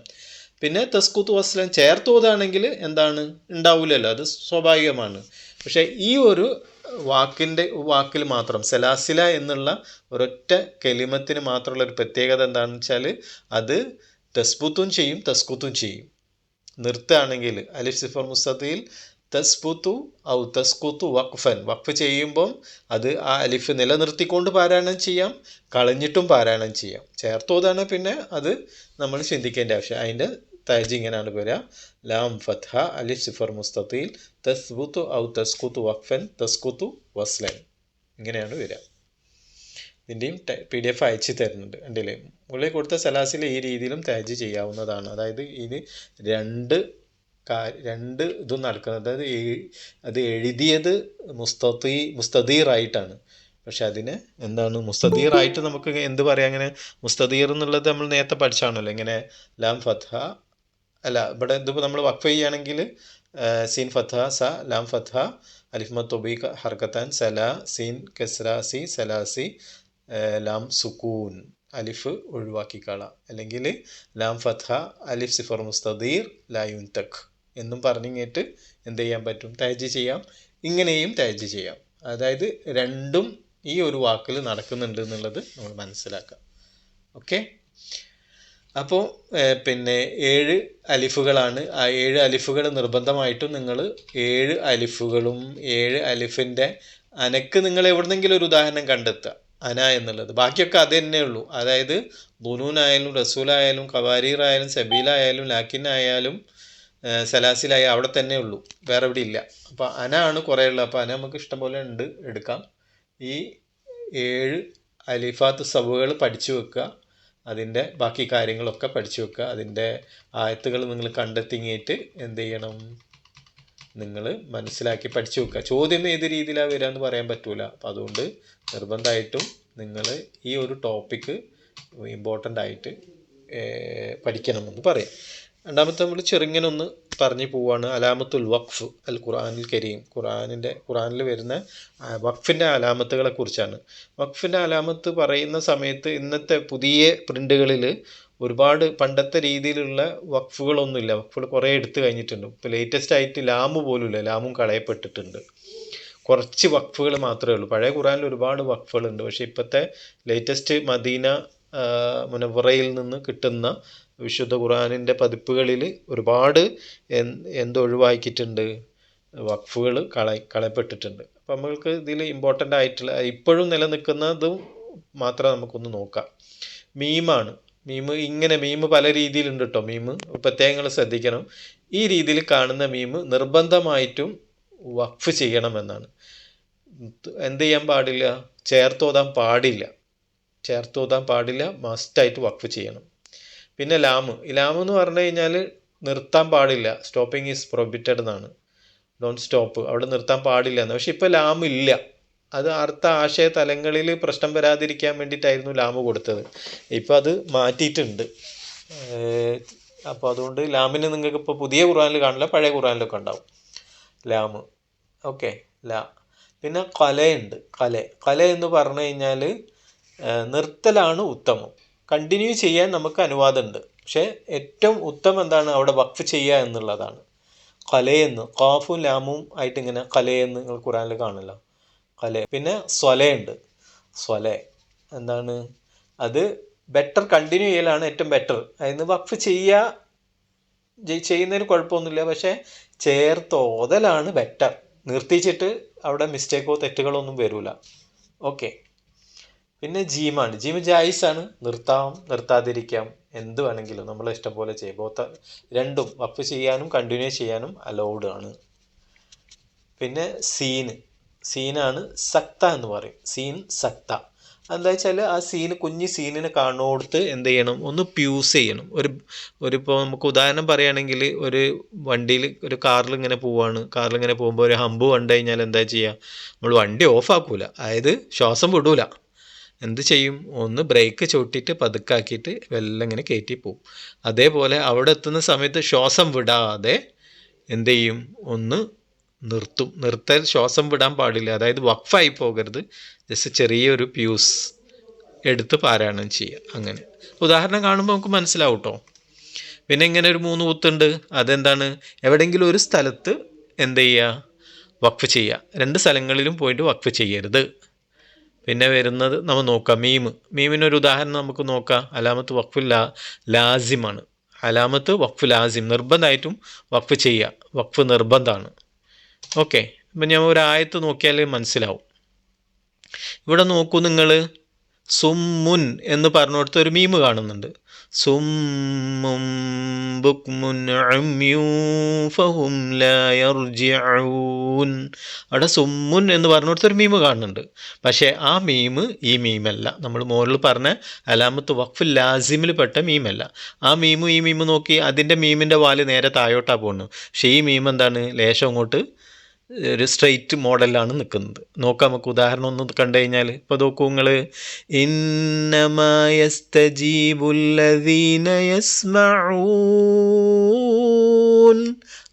പിന്നെ തസ്കുത്ത് വസ്ലൻ ചേർത്തോതാണെങ്കിൽ എന്താണ് ഉണ്ടാവില്ലല്ലോ, അത് സ്വാഭാവികമാണ്. പക്ഷേ ഈ ഒരു വാക്കിൽ മാത്രം സലാസില എന്നുള്ള ഒരൊറ്റ കെലിമത്തിന് മാത്രമുള്ള ഒരു പ്രത്യേകത എന്താണെന്ന് വെച്ചാൽ അത് തസ്ബുത്തും ചെയ്യും തസ്കുത്തും ചെയ്യും. നിർത്തുകയാണെങ്കിൽ അലിഫ് സിഫർ മുസ്തതീൽ തസ്ബുത്തു ഔ തസ്കുത്തു വഖഫൻ, വഖഫ് ചെയ്യുമ്പം അത് ആ അലിഫ് നിലനിർത്തിക്കൊണ്ട് പാരായണം ചെയ്യാം, കളഞ്ഞിട്ടും പാരായണം ചെയ്യാം. ചേർത്തോതാണ് പിന്നെ അത് നമ്മൾ ചിന്തിക്കേണ്ട ആവശ്യം. അതിൻ്റെ തഹജി ഇങ്ങനെയാണ് വരിക. ലാം ഫത്ഹ അലിഫ് സിഫർ മുസ്തതീൽ തസ്ബുത്തു ഔ തസ്കുത്തു വഖഫൻ തസ്കുത്തു വസ്ലൻ, ഇങ്ങനെയാണ് വരിക. ഇതിൻ്റെയും PDF അയച്ചു തരുന്നുണ്ട്. ഉണ്ടല്ലേ, മുകളിൽ കൊടുത്ത സലാസിൽ ഈ രീതിയിലും തഹജി ചെയ്യാവുന്നതാണ്. അതായത് ഇത് 2 ഇതും നടക്കുന്നത്. അതായത് അത് എഴുതിയത് മുസ്തദീറായിട്ടാണ്. പക്ഷെ അതിന് എന്താണ് മുസ്തദീറായിട്ട് നമുക്ക് എന്ത് പറയാം, അങ്ങനെ മുസ്തദീർ എന്നുള്ളത് നമ്മൾ നേരത്തെ പഠിച്ചാണല്ലോ. ഇങ്ങനെ ലാം ഫത്ഹ അല്ല, ഇവിടെ ഇതിപ്പോൾ നമ്മൾ വഖഫ് ചെയ്യുകയാണെങ്കിൽ സീൻ ഫത്ഹ സ ലാം ഫത്ഹ അലിഫ് മദ് തൊബീ ഹർക്കത്താൻ സല സീൻ കസ്ര സി സലാസി ലാം സുക്കൂൻ അലിഫ് ഒഴിവാക്കിക്കള. അല്ലെങ്കിൽ ലാം ഫത്ഹ അലിഫ് സിഫർ മുസ്തദീർ ലായുൻ തക് എന്നും പറഞ്ഞിങ്ങേറ്റ് എന്ത് ചെയ്യാൻ പറ്റും, തഹജി ചെയ്യാം. ഇങ്ങനെയും തഹജി ചെയ്യാം. അതായത് 2ഉം ഈ ഒരു വാക്കിൽ നടക്കുന്നുണ്ട് എന്നുള്ളത് നമ്മൾ മനസ്സിലാക്കാം. ഓക്കെ, അപ്പോൾ പിന്നെ 7 അലിഫുകളാണ്. ആ 7 അലിഫുകൾ നിർബന്ധമായിട്ടും നിങ്ങൾ 7 അലിഫുകളും 7 അലിഫിൻ്റെ അനക്ക് നിങ്ങൾ എവിടെന്നെങ്കിലും ഒരു ഉദാഹരണം കണ്ടെത്തുക, അന എന്നുള്ളത്. ബാക്കിയൊക്കെ അത് തന്നെ ഉള്ളൂ. അതായത് ദുനൂനായാലും റസൂലായാലും ഖവാരീറായാലും സബീലായാലും ലാക്കിനായാലും സലാസിലായ അവിടെ തന്നെ ഉള്ളൂ, വേറെ എവിടെ ഇല്ല. അപ്പോൾ അന ആണ് കുറേ ഉള്ളത്. അപ്പോൾ അന നമുക്ക് ഇഷ്ടം പോലെ ഉണ്ട്, എടുക്കാം. ഈ 7 അലിഫാത്ത് സബുകൾ പഠിച്ചു വെക്കുക. അതിൻ്റെ ബാക്കി കാര്യങ്ങളൊക്കെ പഠിച്ചു വെക്കുക. അതിൻ്റെ ആയത്തുകൾ നിങ്ങൾ കണ്ടെത്തിങ്ങിയിട്ട് എന്ത് ചെയ്യണം, നിങ്ങൾ മനസ്സിലാക്കി പഠിച്ചു വെക്കുക. ചോദ്യം ഏത് രീതിയിലാണ് വരിക എന്ന് പറയാൻ പറ്റൂല. അപ്പോൾ അതുകൊണ്ട് നിർബന്ധമായിട്ടും നിങ്ങൾ ഈ ഒരു ടോപ്പിക്ക് ഇമ്പോർട്ടൻ്റ് ആയിട്ട് പഠിക്കണമെന്ന് പറയും. രണ്ടാമത്തെ നമ്മൾ ചെറുങ്ങനെ ഒന്ന് പറഞ്ഞു പോവാണ് അലാമത്തുൽ വഖഫ് അൽ ഖുർആനിൽ കരീം. ഖുർആനിൽ വരുന്ന വഖഫിൻ്റെ അലാമത്തുകളെ കുറിച്ചാണ്. വഖഫിൻ്റെ അലാമത്ത് പറയുന്ന സമയത്ത് ഇന്നത്തെ പുതിയ പ്രിൻ്റുകളിൽ ഒരുപാട് പണ്ടത്തെ രീതിയിലുള്ള വഖഫുകളൊന്നുമില്ല. വഖഫുകൾ കുറേ എടുത്തു കഴിഞ്ഞിട്ടുണ്ട്. ഇപ്പോൾ ലേറ്റസ്റ്റ് ആയിട്ട് ലാമ് പോലുമില്ല, ലാമും കളയപ്പെട്ടിട്ടുണ്ട്. കുറച്ച് വഖഫുകൾ മാത്രമേ ഉള്ളൂ. പഴയ ഖുർആനിൽ ഒരുപാട് വഖഫുകളുണ്ട്. പക്ഷേ ഇപ്പോഴത്തെ ലേറ്റസ്റ്റ് മദീന മുനവ്വറയിൽ നിന്ന് കിട്ടുന്ന വിശുദ്ധ ഖുർആനിൻ്റെ പതിപ്പുകളിൽ ഒരുപാട് എന്തൊഴിവാക്കിയിട്ടുണ്ട്, വഖഫുകൾ കളയപ്പെട്ടിട്ടുണ്ട്. അപ്പം നമ്മൾക്ക് ഇതിൽ ഇമ്പോർട്ടൻ്റ് ആയിട്ടുള്ള ഇപ്പോഴും നിലനിൽക്കുന്നതും മാത്രം നമുക്കൊന്ന് നോക്കാം. മീമാണ്. മീം പല രീതിയിലുണ്ട് കേട്ടോ. പ്രത്യേകങ്ങൾ ശ്രദ്ധിക്കണം. ഈ രീതിയിൽ കാണുന്ന മീം നിർബന്ധമായിട്ടും വഖഫ് ചെയ്യണമെന്നാണ്. എന്ത് ചെയ്യാൻ പാടില്ല? ചേർത്തോതാൻ പാടില്ല. മസ്റ്റായിട്ട് വഖഫ് ചെയ്യണം. പിന്നെ ലാമ് എന്ന് പറഞ്ഞു കഴിഞ്ഞാൽ നിർത്താൻ പാടില്ല. സ്റ്റോപ്പിംഗ് ഈസ് പ്രൊഹിബിറ്റഡ് എന്നാണ്. ഡോണ്ട് സ്റ്റോപ്പ്, അവിടെ നിർത്താൻ പാടില്ല എന്ന്. പക്ഷെ ഇപ്പോൾ ലാമ് ഇല്ല. അത് അർത്ഥ ആശയ തലങ്ങളിൽ പ്രശ്നം വരാതിരിക്കാൻ വേണ്ടിയിട്ടായിരുന്നു ലാമ് കൊടുത്തത്. ഇപ്പോൾ അത് മാറ്റിയിട്ടുണ്ട്. അപ്പോൾ അതുകൊണ്ട് ലാമിന് നിങ്ങൾക്ക് ഇപ്പോൾ പുതിയ ഖുർആനിൽ കാണില്ല, പഴയ ഖുർആനിലൊക്കെ ഉണ്ടാവും ലാമ്. ഓക്കെ. പിന്നെ കലയുണ്ട്. കല എന്ന് പറഞ്ഞു കഴിഞ്ഞാൽ നിർത്തലാണ് ഉത്തമം. കണ്ടിന്യൂ ചെയ്യാൻ നമുക്ക് അനുവാദമുണ്ട്. പക്ഷേ ഏറ്റവും ഉത്തമം എന്താണ്? അവിടെ വഖഫ് ചെയ്യുക എന്നുള്ളതാണ്. കലയെന്ന് ഖാഫും ലാമും ആയിട്ട് ഇങ്ങനെ കലയെന്ന് നിങ്ങൾ ഖുർആനിൽ കാണില്ല. പിന്നെ സ്വലയുണ്ട്. എന്താണ് അത്? ബെറ്റർ കണ്ടിന്യൂ ചെയ്യലാണ് ഏറ്റവും ബെറ്റർ. അതിന് വഖഫ് ചെയ്യുന്നതിന് കുഴപ്പമൊന്നുമില്ല. പക്ഷേ ചേർത്തോതലാണ് ബെറ്റർ. നിർത്തിച്ചിട്ട് അവിടെ മിസ്റ്റേക്കോ തെറ്റുകളോ ഒന്നും വരില്ല. ഓക്കെ. പിന്നെ ജീമാണ്. ജീം ജായിസാണ്. നിർത്താം, നിർത്താതിരിക്കാം, എന്ത് വേണമെങ്കിലും നമ്മളെ ഇഷ്ടം പോലെ ചെയ്യാം. രണ്ടും വഖഫ് ചെയ്യാനും കണ്ടിന്യൂ ചെയ്യാനും അലൗഡ് ആണ്. പിന്നെ സീനാണ് സക്ത എന്ന് പറയും. സക്ത എന്താ വെച്ചാൽ ആ കുഞ്ഞ് സീനിനെ കാണുന്നിടത്ത് എന്ത് ചെയ്യണം? ഒന്ന് പ്യൂസ് ചെയ്യണം. ഇപ്പോൾ നമുക്ക് ഉദാഹരണം പറയുകയാണെങ്കിൽ ഒരു വണ്ടിയിൽ ഒരു കാറിൽ ഇങ്ങനെ പോകുമ്പോൾ ഒരു ഹമ്പ് കണ്ടു കഴിഞ്ഞാൽ എന്താ ചെയ്യുക? നമ്മൾ വണ്ടി ഓഫാക്കൂല, അതായത് ശ്വാസം വിടൂല. എന്ത് ചെയ്യും? ഒന്ന് ബ്രേക്ക് ചവിട്ടിയിട്ട് പതുക്കാക്കിയിട്ട് വെല്ലം ഇങ്ങനെ കയറ്റി പോവും. അതേപോലെ അവിടെ എത്തുന്ന സമയത്ത് ശ്വാസം വിടാതെ എന്ത് ചെയ്യും? ഒന്ന് നിർത്തൽ. ശ്വാസം വിടാൻ പാടില്ല, അതായത് വഖഫായി പോകരുത്. ജസ്റ്റ് ചെറിയൊരു പ്യൂസ് എടുത്ത് പാരായണം ചെയ്യുക. അങ്ങനെ ഉദാഹരണം കാണുമ്പോൾ നമുക്ക് മനസ്സിലാവും കേട്ടോ. പിന്നെ ഇങ്ങനെ ഒരു 3 കുത്തുണ്ട്. അതെന്താണ്? എവിടെയെങ്കിലും ഒരു സ്ഥലത്ത് എന്ത് ചെയ്യുക? വഖഫ് ചെയ്യുക. 2 സ്ഥലങ്ങളിലും പോയിട്ട് വഖഫ് ചെയ്യരുത്. പിന്നെ വരുന്നത് നമ്മൾ നോക്കാം മീമിനൊരു ഉദാഹരണം നമുക്ക് നോക്കാം. അലാമത്ത് വഖഫ് ലാസിമാണ്. അലാമത്ത് വഖഫ് ലാസിം, നിർബന്ധമായിട്ടും വഖഫ് ചെയ്യുക. വഖഫ് നിർബന്ധമാണ്. ഓക്കെ. ഇപ്പം ഞാൻ ഒരു ആയത്ത് നോക്കിയാൽ മനസ്സിലാവും. ഇവിടെ നോക്കൂ നിങ്ങൾ, സുമ്മുൻ എന്ന് പറഞ്ഞിടത്ത് ഒരു മീം കാണുന്നുണ്ട്. സുമ്മും ബുക്മുൻ ഉമ്യൂ ഫഹും ലാ യർജിഊൻ. അവിടെ സുമ്മുൻ എന്ന് പറഞ്ഞിടത്ത് ഒരു മീം കാണുന്നുണ്ട്. പക്ഷേ ആ ഈ മീമല്ല. നമ്മൾ മുകളിൽ പറഞ്ഞ അലാമത്ത് വഖഫ് ലാസിമിൽ പെട്ട മീമല്ല. ആ ഈ മീം നോക്കി, അതിൻ്റെ മീമിൻ്റെ വാല് നേരെ താഴോട്ടാണ് പോകുന്നത്. പക്ഷേ ഈ മീം എന്താണ്? ലേശം അങ്ങോട്ട് ഒരു സ്ട്രെയിറ്റ് മോഡലാണ് നിൽക്കുന്നത്. നോക്കാം നമുക്ക് ഉദാഹരണം ഒന്ന് കണ്ടു കഴിഞ്ഞാൽ. ഇപ്പോൾ നോക്കൂ നിങ്ങൾ, ഇന്നമാ യസ്തജീബുല്ലദീന യസ്മഊൻ.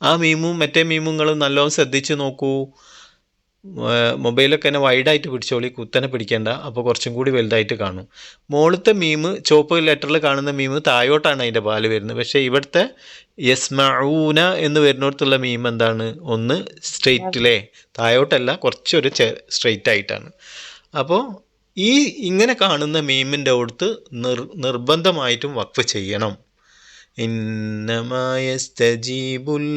ആ മീമും മറ്റേ മീമും നിങ്ങൾ നല്ലോണം ശ്രദ്ധിച്ച് നോക്കൂ. മൊബൈലൊക്കെ തന്നെ വൈഡായിട്ട് പിടിച്ചോളി, കുത്തനെ പിടിക്കേണ്ട. അപ്പോൾ കുറച്ചും കൂടി വലുതായിട്ട് കാണും. മുകളിലത്തെ ചുവപ്പ് ലെറ്ററിൽ കാണുന്ന മീം താഴോട്ടാണ് അതിൻ്റെ പാല് വരുന്നത്. പക്ഷേ ഇവിടുത്തെ യസ്മഊന എന്ന് വരുന്നിടത്തുള്ള മീം എന്താണ്? ഒന്ന് സ്ട്രെയിറ്റിലേ, താഴോട്ടല്ല, കുറച്ചൊരു സ്ട്രെയിറ്റ് ആയിട്ടാണ്. അപ്പോൾ ഇങ്ങനെ കാണുന്ന മീമിൻ്റെ അടുത്ത് നിർബന്ധമായിട്ടും വഖഫ് ചെയ്യണം. ഇന്നമാ യസ്തജീബുല്ലദീന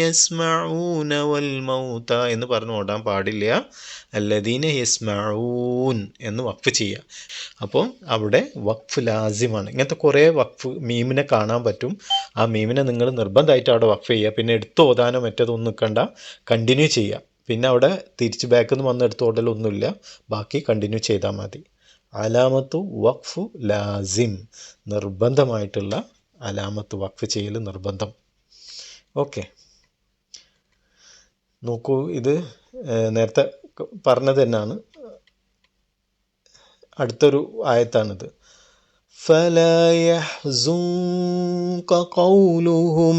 യസ്മഊന വൽ മൗത എന്ന് പറഞ്ഞ് ഓടാൻ പാടില്ല. അല്ലദീന യസ്മഊൻ എന്ന് വഖഫ് ചെയ്യുക. അപ്പോൾ അവിടെ വഖഫ് ലാസിമാണ്. ഇങ്ങനത്തെ കുറേ വഖഫ് മീമിനെ കാണാൻ പറ്റും. ആ മീമിനെ നിങ്ങൾ നിർബന്ധമായിട്ട് അവിടെ വഖഫ് ചെയ്യുക. പിന്നെ എടുത്ത് ഓതാനോ മറ്റേതൊന്നും നിൽക്കണ്ട, കണ്ടിന്യൂ ചെയ്യുക. പിന്നെ അവിടെ തിരിച്ച് ബാക്കിൽ നിന്ന് വന്ന് എടുത്ത് ഓടലൊന്നുമില്ല, ബാക്കി കണ്ടിന്യൂ ചെയ്താൽ മതി. അലാമത്തു വഖഫു ലാസിം, നിർബന്ധമായിട്ടുള്ള അലാമത്ത് വഖഫ് ചെയ്യൽ നിർബന്ധം. ഓക്കെ. നോക്കൂ, ഇത് നേരത്തെ പറഞ്ഞത് തന്നെയാണ്. അടുത്തൊരു ആയത്താണിത്. فلا يحزنك قولهم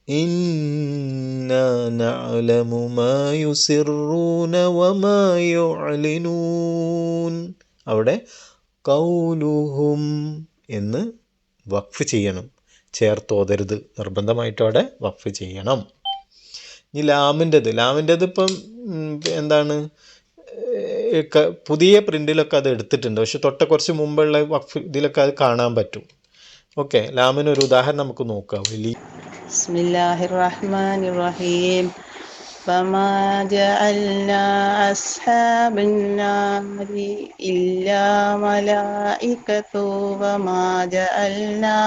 إنا نعلم ما يسرون وما يعلنون. അവിടെ കൗലുഹും എന്ന് വഖഫ് ചെയ്യണം, ചേർത്തോതരുത്. നിർബന്ധമായിട്ടും അവിടെ വഖഫ് ചെയ്യണം. ഇനി ലാമിൻ്റെത് ഇപ്പം എന്താണ്, പുതിയ പ്രിൻ്റിലൊക്കെ അത് എടുത്തിട്ടുണ്ട്. പക്ഷെ കുറച്ച് മുമ്പുള്ള വഖഫ് ഇതിലൊക്കെ അത് കാണാൻ പറ്റും. ഓക്കെ, ലാമിനൊരു ഉദാഹരണം നമുക്ക് നോക്കാം. ബിസ്മില്ലാഹിർ റഹ്മാനിർ റഹീം. ഫമാ ജഅൽനാ അസ്ഹാബൻ നാരി ഇല്ലാ മലായികതു വമാ ജഅൽനാ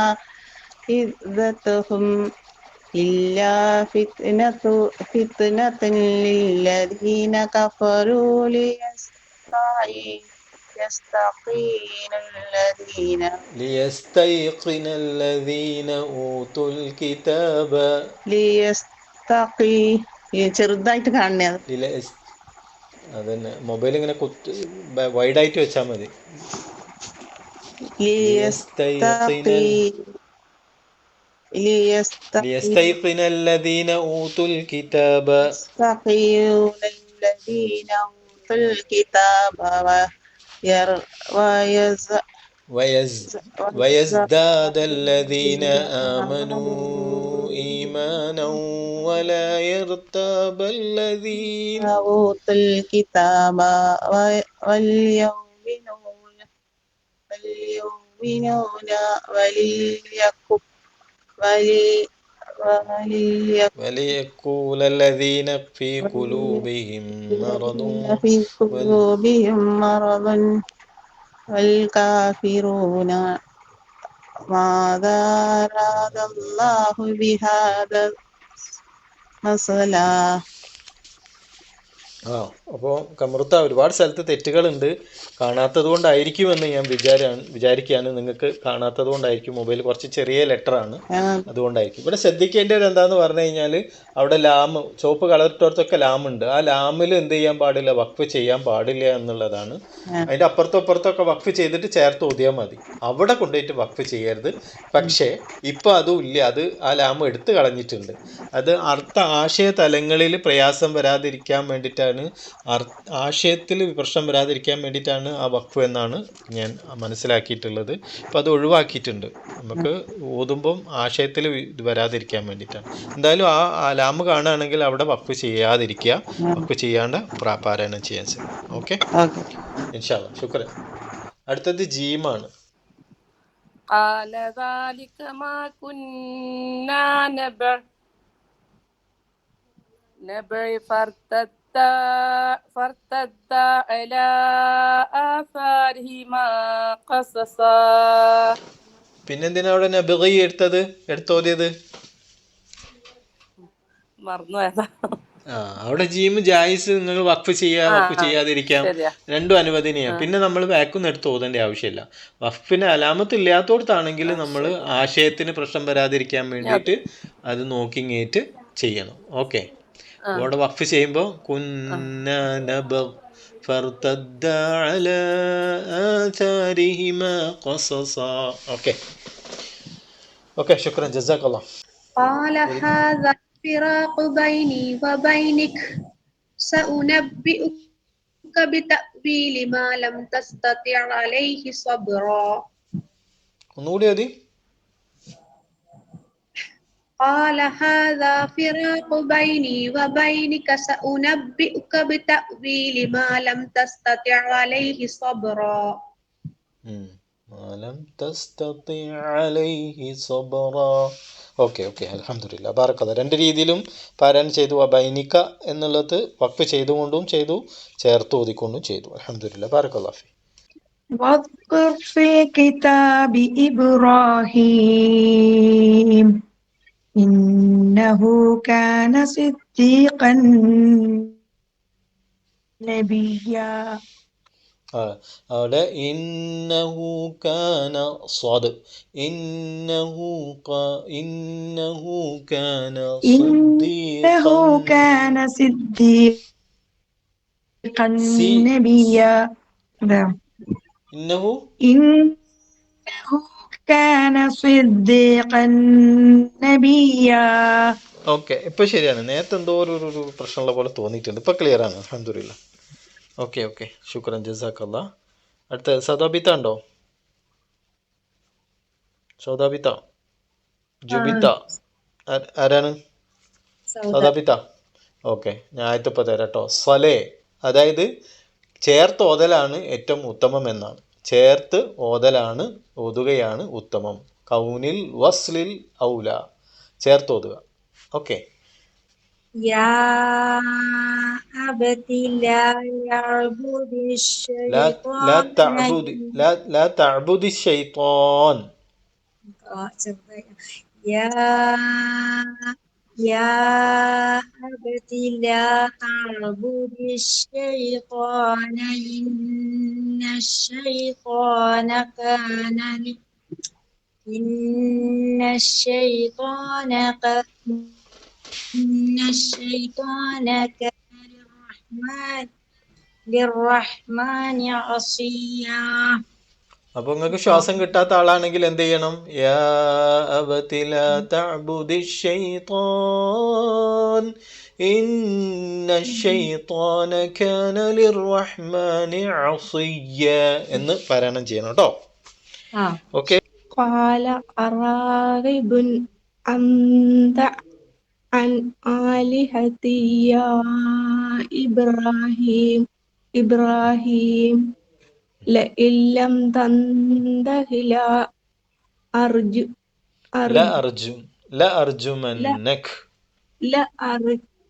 ഇദ്ദതഹും ഇല്ലാ ഫിത്നതൻ ലില്ലദീന കഫറൂ ليستيقن الذين أوتوا الكتاب. ചെറുതായിട്ട് കാണണേ, അതന്നെ, മൊബൈൽ ഇങ്ങനെ വൈഡായിട്ട് വെച്ചാൽ മതി. ليستيقن الذين أوتوا الكتاب ويزداد الذين آمنوا إيمانا ولا يرتاب الذين أوتوا الكتاب وليقول الذين في قلوبهم مرض والكافرون ماذا أراد الله بهذا مثلا. അപ്പോൾ കമറുത്ത ഒരുപാട് സ്ഥലത്ത് തെറ്റുകളുണ്ട്. കാണാത്തത് കൊണ്ടായിരിക്കുമെന്ന് ഞാൻ വിചാരിക്കുകയാണ്. നിങ്ങൾക്ക് കാണാത്തത് കൊണ്ടായിരിക്കും, മൊബൈൽ കുറച്ച് ചെറിയ ലെറ്ററാണ്, അതുകൊണ്ടായിരിക്കും. ഇവിടെ ശ്രദ്ധിക്കേണ്ടത് എന്താന്ന് പറഞ്ഞു കഴിഞ്ഞാൽ, അവിടെ ലാമ് ചുവപ്പ് കളറിട്ടോടത്തൊക്കെ ലാമുണ്ട്. ആ ലാമിൽ എന്ത് ചെയ്യാൻ പാടില്ല, വഖഫ് ചെയ്യാൻ പാടില്ല എന്നുള്ളതാണ്. അതിൻ്റെ അപ്പുറത്തൊക്കെ വഖഫ് ചെയ്തിട്ട് ചേർത്ത് ഓതിയാൽ മതി, അവിടെ കൊണ്ടുപോയിട്ട് വഖഫ് ചെയ്യരുത്. പക്ഷേ ഇപ്പം അതും ഇല്ല, അത് ആ ലാമ് എടുത്തു കളഞ്ഞിട്ടുണ്ട്. അത് ആശയ തലങ്ങളിൽ പ്രയാസം വരാതിരിക്കാൻ വേണ്ടിയിട്ടാണ്, ആശയത്തിൽ പ്രശ്നം വരാതിരിക്കാൻ വേണ്ടിയിട്ടാണ് ആ വഖഫ് എന്നാണ് ഞാൻ മനസ്സിലാക്കിയിട്ടുള്ളത്. അപ്പം അത് ഒഴിവാക്കിയിട്ടുണ്ട്, നമുക്ക് ഓതുമ്പം ആശയത്തിൽ ഇത് വരാതിരിക്കാൻ വേണ്ടിയിട്ടാണ്. എന്തായാലും ആ ലാമ് കാണുകയാണെങ്കിൽ അവിടെ വഖഫ് ചെയ്യാതിരിക്കുക, വഖഫ് ചെയ്യാണ്ട് പാരായണം ചെയ്യാൻ സാധിക്കും. ഓക്കെ, ഇൻഷാ അല്ലാഹ്, ശുക്രൻ. അടുത്തത് ജീമാണ്. قال ذلك ما كنا نبغي فارتدا على آثارهما قصصا. പിന്നെന്തിനാ അവിടെ നബഗി എടുത്തോതിയത്? മറന്നുപോയതാ. അവിടെ ജീമ് ജായിസ്, നിങ്ങൾ വഖഫ് ചെയ്യാതിരിക്കാം, രണ്ടും അനുവദനീയം. പിന്നെ നമ്മൾ ബാക്കൊന്നും എടുത്ത് ഓതേണ്ട ആവശ്യമില്ല. വഖഫിന് അലാമത്ത് ഇല്ലാത്തോടത്താണെങ്കിൽ നമ്മൾ ആശയത്തിന് പ്രശ്നം വരാതിരിക്കാൻ വേണ്ടിയിട്ട് അത് നോക്കിങ്ങേറ്റ് ചെയ്യണം. ഓക്കെ, അവിടെ വഖഫ് ചെയ്യുമ്പോൾ ഓക്കെ, ശുക്രൻ, ജസാക്കല്ലാഹ്. فراق بيني وبينك سأنبئك بتأويل ما لم تستطع عليه صبرا. ഒന്നുകൂടി മതി. قال هذا فراق بيني وبينك سأنبئك بتأويل ما لم تستطع عليه صبرا. ഓക്കെ, അൽഹംദുലില്ലാ, ബാറക്കല്ലാഹ്. രണ്ട് രീതിയിലും പാരായണം ചെയ്തു. ബൈനിക എന്നുള്ളത് വഖഫ് ചെയ്തുകൊണ്ടും ചെയ്തു, ചേർത്ത് ഓതിക്കൊണ്ടും ചെയ്തു. അൽഹംദുലില്ലാ, ബാറക്കല്ലാഹ് ഫീ. واذكر في الكتاب إبراهيم إنه كان صديقا نبيا. അവിടെ ഇന്നഹു കാന സ്വാദ്, ഇന്നഹു കാന സിദ്ദീഖൻ നബിയ. ഇന്നഹു كان صديقا نبيا. ഓക്കെ, ഇപ്പം ശരിയാണ്. നേരത്തെ എന്തോ ഒരു പ്രശ്നമുള്ള പോലെ തോന്നിയിട്ടുണ്ട്. ഇപ്പം ക്ലിയർ ആണ്, അൽഹംദുലില്ലാ. ഓക്കെ ഓക്കെ, ശുക്രൻ, ജസാക്കല്ലാ. അടുത്ത സദാബിത്ത ഉണ്ടോ? സൗദാബിത്ത, ജുബിത്ത, ആരാണ്? സദാബിത്ത. ഓക്കെ, ഞാൻ ആയത്തിപ്പോൾ തരാം കേട്ടോ. സ്വലേ, അതായത് ചേർത്ത് ഓതലാണ് ഏറ്റവും ഉത്തമം എന്നാണ്. ചേർത്ത് ഓതുകയാണ് ഉത്തമം. കൗനിൽ വസ്ലിൽ ഔല, ചേർത്ത് ഓതുക. ഓക്കെ. يا أبت لا يعبد لا الشيطان لا تعبد الشيطان. يا يا أبت لا تعبد الشيطان إن الشيطان كان للرحمن عصيا. അപ്പോൾ നിങ്ങൾക്ക് ശ്വാസം കിട്ടാത്ത ആളാണെങ്കിൽ എന്ത് ചെയ്യണം? യാ അബതി ലാ തഅബുദിശ് ശൈത്താൻ ഇന്നശ് ശൈത്താന കാന ലിർറഹ്മാനി അസിയ്യ എന്ന് പാരായണം ചെയ്യണം കേട്ടോ. ഓക്കെ. قال أراغب أنت عن آلهتي يا إبراهيم لئن لم تنته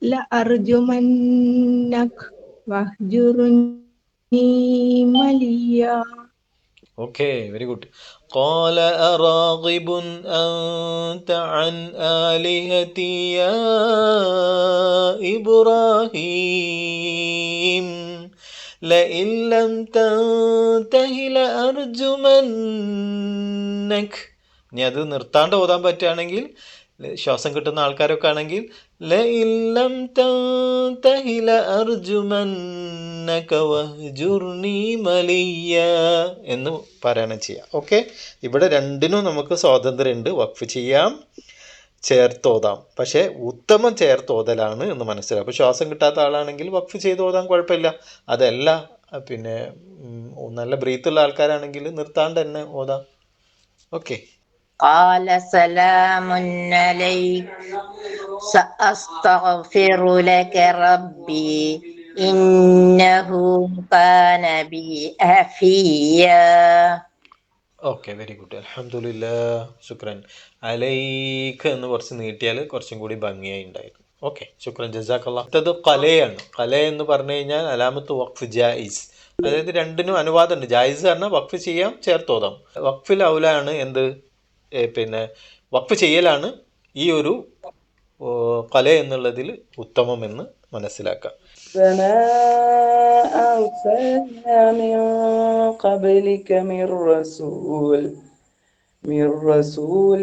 لأرجمنك واهجرني مليا. Okay, very good. قال أراغب أنت عن آلهتي يا إبراهيم لئن لم تنته لأرجمنك. ഇനി അത് നിർത്താണ്ട് ഓതാൻ പറ്റുകയാണെങ്കിൽ, ശ്വാസം കിട്ടുന്ന ആൾക്കാരൊക്കെ ആണെങ്കിൽ ലഇൻ ലം തൻതഹി ലഅർജുമന്നക വഹ്ജുർനി മലിയ എന്ന് പാരായണം ചെയ്യാം. ഓക്കെ, ഇവിടെ രണ്ടിനും നമുക്ക് സ്വാതന്ത്ര്യമുണ്ട്. വഖഫ് ചെയ്യാം, ചേർത്തോതാം. പക്ഷേ ഉത്തമം ചേർത്തോതലാണ് എന്ന് മനസ്സിലാവും. അപ്പോൾ ശ്വാസം കിട്ടാത്ത ആളാണെങ്കിൽ വഖഫ് ചെയ്ത് ഓതാൻ കുഴപ്പമില്ല. അതല്ല പിന്നെ നല്ല ബ്രീത്തുള്ള ആൾക്കാരാണെങ്കിൽ നിർത്താണ്ട് തന്നെ ഓതാം. ഓക്കെ. قال سلام عليك سأستغفر لك ربي إنه كان بي حفيا. ഓക്കെ, വെരി ഗുഡ്, അൽഹംദുലില്ലാ, ശുക്രൻ. അലൈക്ക് എന്ന് കുറച്ച് നീട്ടിയാൽ കുറച്ചും കൂടി ഭംഗിയായി ഉണ്ടായിരുന്നു. ഓക്കെ, ശുക്രൻ, ജസാക്കല്ലാ. അടുത്തത് കലയാണ്. കല എന്ന് പറഞ്ഞു കഴിഞ്ഞാൽ അലാമത്ത് വഖഫ് ജായിസ്, അതായത് രണ്ടിനും അനുവാദമുണ്ട്. ജായിസ് പറഞ്ഞാൽ വഖഫ് ചെയ്യാം, ചേർത്തോതാം. വഖഫിൽ ഔലാണ് എന്ത്, പിന്നെ വഖഫ് ചെയ്യലാണ് ഈ ഒരു കല എന്നുള്ളതിൽ ഉത്തമം എന്ന് മനസ്സിലാക്കാം. فما أرسلنا من قبلك من رسول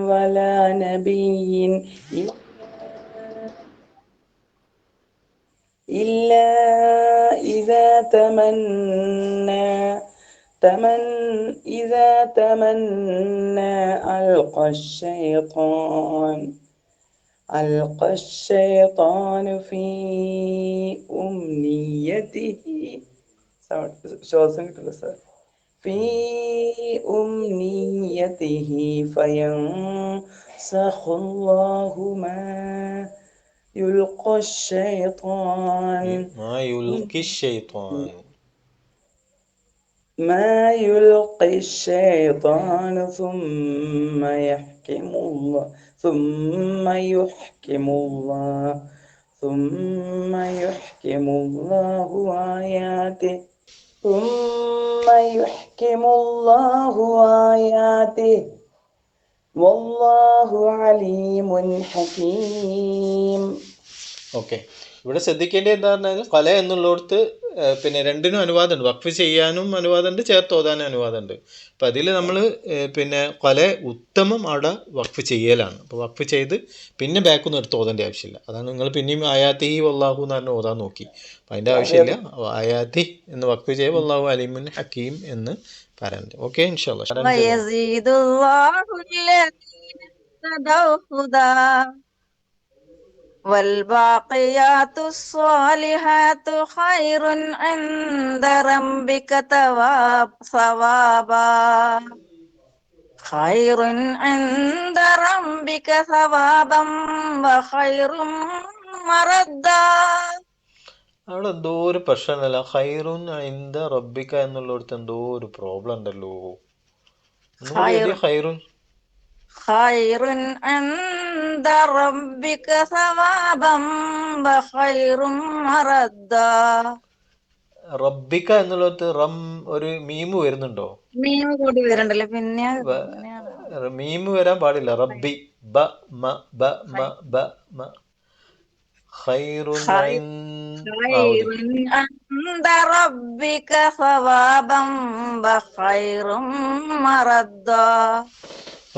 ولا نبي إلا إذا تمنى ألقى الشيطان في أمنيته فينسخ الله ما يلقي الشيطان ثم يحكم الله آياته والله عليم حكيم. ഓക്കെ, ഇവിടെ ശ്രദ്ധിക്കേണ്ടത് എന്താ പറഞ്ഞാൽ കല എന്നുള്ളിടത്ത് പിന്നെ രണ്ടിനും അനുവാദമുണ്ട്. വഖഫ് ചെയ്യാനും അനുവാദമുണ്ട്, ചേർത്തോതാനും അനുവാദമുണ്ട്. അപ്പം അതിൽ നമ്മൾ പിന്നെ കല ഉത്തമം അവിടെ വഖഫ് ചെയ്യലാണ്. അപ്പോൾ വഖഫ് ചെയ്ത് പിന്നെ ബാക്കൊന്നും എടുത്ത് ഓതേണ്ട ആവശ്യമില്ല. അതാണ് നിങ്ങൾ പിന്നെയും ആയാത്തി വല്ലാഹു എന്ന് പറഞ്ഞ് ഓതാൻ നോക്കി. അപ്പം അതിൻ്റെ ആവശ്യമില്ല. ആയാത്തി എന്ന് വഖഫ് ചെയ്യുക, വല്ലാഹു അലീമുൻ ഹക്കീം എന്ന് പാരായണം. ഓക്കെ ഇൻഷാല്ലാ. ويزيد الله الذين اهتدوا هدى والباقيات الصالحات خير عند ربك ثوابا خير عند ربك ثوابا وخير مردا. അവിടെ എന്തോ ഒരു പ്രശ്നമല്ല. ഖൈറുൻ ഇൻദ റബ്ബിക എന്നുള്ളിടത്ത് എന്തോ ഒരു പ്രോബ്ലം ഉണ്ടല്ലോ. ഖൈറുൻ ഖൈറുൻ ഇൻദ റബ്ബിക സവാബൻ വഖൈറും മറദ്ദാ. റബ്ബിക എന്നുള്ളിടത്ത് ഒരു മീമ് വരുന്നുണ്ടോ? മീമ് കൂടി വരുന്നുണ്ടല്ലോ. പിന്നെ മീമ് വരാൻ പാടില്ല. റബ്ബി ബ മ ബ മ ബ മ ഖൈറുൻ ഇൻദ റബ്ബിക സവാബൻ വഖൈറും മറദ്ദാ.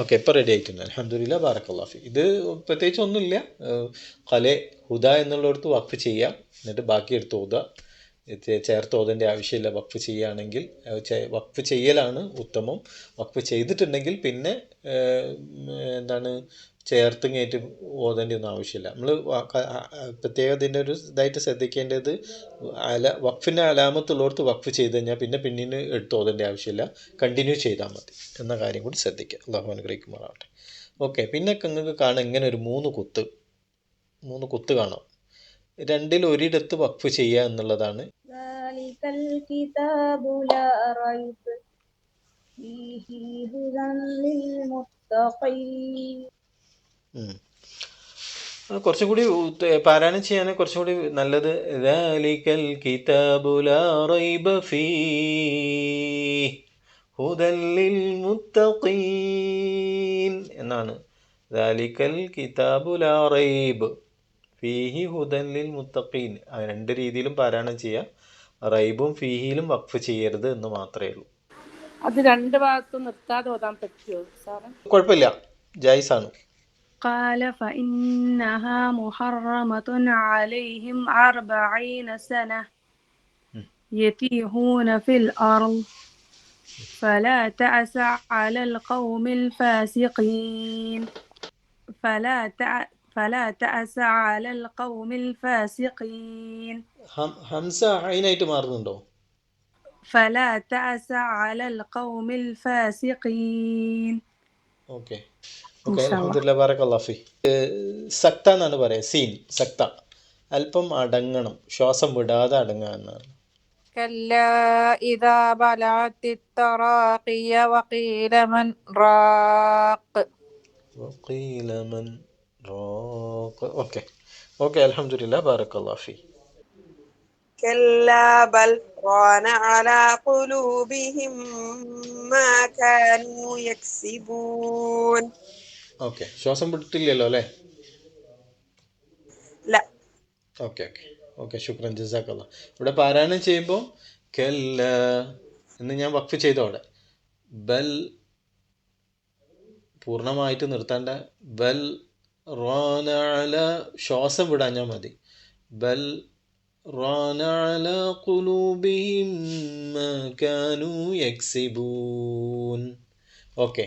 ഓക്കെ, ഇപ്പം റെഡി ആയിട്ടുണ്ട്. അൽഹംദുലില്ലാ, ബാറക്കല്ലാഹു ഫീ. ഇത് പ്രത്യേകിച്ച് ഒന്നുമില്ല. ഹുദ എന്നുള്ളിടത്ത് വഖഫ് ചെയ്യാം, എന്നിട്ട് ബാക്കി എടുത്ത് ഓതുക. ചേർത്ത് ഓതേണ്ട ആവശ്യമില്ല. വഖഫ് ചെയ്യുകയാണെങ്കിൽ വഖഫ് ചെയ്യലാണ് ഉത്തമം. വഖഫ് ചെയ്തിട്ടുണ്ടെങ്കിൽ പിന്നെ എന്താണ് ചേർത്തും കയറ്റി ഓതേണ്ടിയൊന്നും ആവശ്യമില്ല. നമ്മൾ പ്രത്യേകം ഇതിൻ്റെ ഒരു ഇതായിട്ട് ശ്രദ്ധിക്കേണ്ടത് വഖഫിൻ്റെ അലാമത്തുള്ളവർക്ക് വഖഫ് ചെയ്ത് കഴിഞ്ഞാൽ പിന്നെ പിന്നീട് എടുത്ത് ഓതേണ്ട ആവശ്യമില്ല, കണ്ടിന്യൂ ചെയ്താൽ മതി എന്ന കാര്യം കൂടി ശ്രദ്ധിക്കുക. അല്ലാഹു അനുഗ്രഹിക്കുമാറാവട്ടെ. ഓക്കെ, പിന്നെ നിങ്ങൾക്ക് കാണാം ഇങ്ങനെ ഒരു മൂന്ന് കുത്ത് കാണാം. രണ്ടിൽ ഒരിടത്ത് വഖഫ് ചെയ്യുക എന്നുള്ളതാണ്. കുറച്ചും കൂടി പാരായണം ചെയ്യാൻ കുറച്ചും കൂടി നല്ലത് ദാലികൽ കിതാബു ലാ റൈബ ഫീഹി ഹുദൽ ലിൽ മുത്തഖീൻ എന്നാണ്. ദാലികൽ കിതാബു ലാ റൈബ് ഫീഹി ഹുദൻ ലിൽ മുത്തഖീൻ. രണ്ട് രീതിയിലും പാരായണം ചെയ്യുക. റൈബും ഫീഹിയിലും വഖഫ് ചെയ്യരുത് എന്ന് മാത്രമേ ഉള്ളൂ. അത് രണ്ട് ഭാഗത്തും നിർത്താതെ ഓതാൻ പറ്റുമോ സാറേ? കുഴപ്പമില്ല, ജായിസാണ്. قال فإنها محرمة عليهم 40 سنة يتيهون في الأرض فلا تأس على القوم الفاسقين فلا تأس على القوم الفاسقين. ഹംസ ഐനായിട്ട് മാറുന്നുണ്ടോ? فلا تأس على القوم الفاسقين. ഓക്കെ ഓക്കെ, അൽഹംദുലില്ലാ, ബാറക്കല്ലാഹു ഫീ. സക്ത എന്നാണ് പറയുക. സീൻ സക്ത അല്പം അടങ്ങണം, ശ്വാസം വിടാതെ അടങ്ങുക എന്നാണ്. كلا إذا بلغت التراقي وقيل من راق. ഓക്കെ ഓക്കെ, അൽഹംദുലില്ലാ, ബാറക്കല്ലാഹു ഫീ. كلا بل ران على قلوبهم ما كانوا يكسبون. ഓക്കെ, ശ്വാസം വിട്ടിട്ടില്ലല്ലോ അല്ലേ? لا. ഓക്കെ ഓക്കെ ഓക്കെ, ശുക്രൻ, ജസാക്കല്ലാ. ഇവിടെ പാരായണം ചെയ്യുമ്പോൾ കല്ല എന്ന് ഞാൻ വഖഫ് ചെയ്തോടെ ബൽ പൂർണ്ണമായിട്ട് നിർത്താണ്ട. ബൽ റാന അല ശ്വാസം വിടാഞ്ഞാൽ മതി. ബൽ റാന അല ഖുലൂബിഹിം മാ കാനൂ യക്സിബൂൻ. ഓക്കെ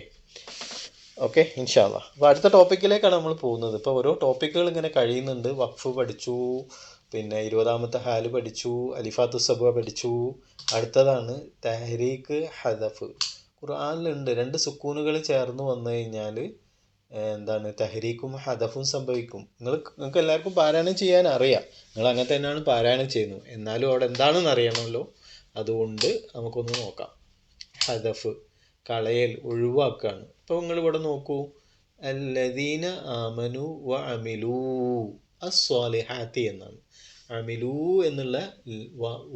ഓക്കെ, ഇൻഷാ അല്ലാഹ്. അപ്പോൾ അടുത്ത ടോപ്പിക്കിലേക്കാണ് നമ്മൾ പോകുന്നത്. ഇപ്പോൾ ഓരോ ടോപ്പിക്കുകൾ ഇങ്ങനെ കഴിയുന്നുണ്ട്. വഖഫ് പഠിച്ചു, പിന്നെ 20ാമത്തെ ഹാല് പഠിച്ചു, അലിഫാത്തു സബ പഠിച്ചു. അടുത്തതാണ് തഹരീക്ക് ഹദഫ്. ഖുർആനിലുണ്ട് 2 സുക്കൂനുകൾ ചേർന്ന് വന്നു കഴിഞ്ഞാൽ എന്താണ് തഹരീക്കും ഹദഫും സംഭവിക്കും. നിങ്ങൾക്ക് എല്ലാവർക്കും പാരായണം ചെയ്യാൻ അറിയാം, നിങ്ങൾ അങ്ങനെ തന്നെയാണ് പാരായണം ചെയ്യുന്നത്. എന്നാലും അവിടെ എന്താണെന്ന് അറിയണമല്ലോ, അതുകൊണ്ട് നമുക്കൊന്ന് നോക്കാം. ഹദഫ് കളയൽ, ഒഴിവാക്കുകയാണ്. ഇപ്പോൾ നിങ്ങളിവിടെ നോക്കൂ, അല്ലദീന ആമനു വ അമിലൂ അസ്വാലിഹാത്തി എന്നാണ്. അമിലൂ എന്നുള്ള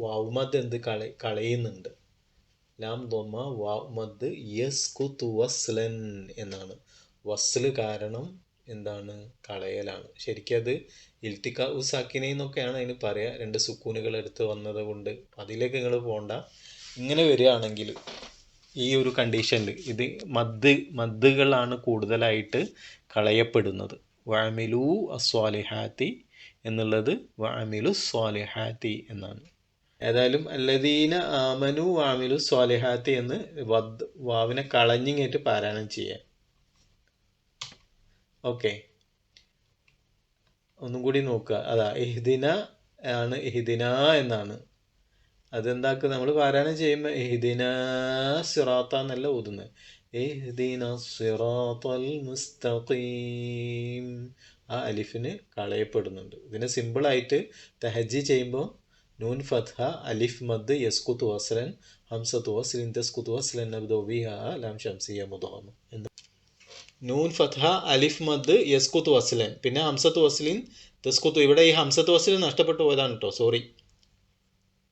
വാവുമദ് എന്ത് കളയുന്നുണ്ട്. ലാം ദൊമ്മ വാവുമദ് യസ്കുതു വസ്ലൻ എന്നാണ്. വസ്ല് കാരണം എന്താണ് കളയലാണ്. ശരിക്കും അത് ഇൽത്തിക്കാ ഉസാക്കിനെ എന്നൊക്കെയാണ് അതിന് പറയുക. 2 സുക്കൂനുകൾ എടുത്ത് വന്നത് കൊണ്ട് അതിലേക്ക് നിങ്ങൾ പോകണ്ട. ഇങ്ങനെ വരികയാണെങ്കിൽ ഈ ഒരു കണ്ടീഷനിൽ ഇത് മദ്ദുകളാണ് കൂടുതലായിട്ട് കളയപ്പെടുന്നത്. വഅമിലു അസ്വാലിഹാത്തി എന്നുള്ളത് വഅമിലു സ്വാലിഹാത്തി എന്നാണ്. ഏതായാലും അല്ലദീന ആമനു വാമിലു സ്വാലിഹാത്തി എന്ന് വാവിനെ കളഞ്ഞിങ്ങേറ്റ് പാരായണം ചെയ്യാം. ഓക്കെ, ഒന്നും കൂടി നോക്കുക. അതാ ഇഹ്ദിന ആണ്, ഇഹ്ദിന എന്നാണ്. അതെന്താക്കുക, നമ്മൾ പാരായണം ചെയ്യുമ്പോൾ ഇഹ്ദിന സിറാത്ത എന്നല്ല ഓതുന്നത്, ഇഹ്ദിന സിറാത്തൽ മുസ്തഖീം. ആ അലിഫിന് കളയപ്പെടുന്നുണ്ട്. ഇതിനെ സിമ്പിളായിട്ട് തഹജ്ജി ചെയ്യുമ്പോൾ നൂൻ ഫത്ഹ അലിഫ് മദ് യസ്കുതു വസ്ലൻ ഹംസത്തു വസ്ലിൻ തസ്കുതു വസ്ലൻ നബ്ദു ബിഹാ ലാം ശംസിയ മുദ്ഗം എന്ന്. നൂൻ ഫത്ഹ അലിഫ് മദ് യസ്കുതു വസ്ലൻ, പിന്നെ ഹംസത്തു വസ്ലിൻ തസ്കുതു. ഇവിടെ ഈ ഹംസത്തു വസ്ലിൻ നഷ്ടപ്പെട്ടു പോയതാണ് കേട്ടോ, സോറി.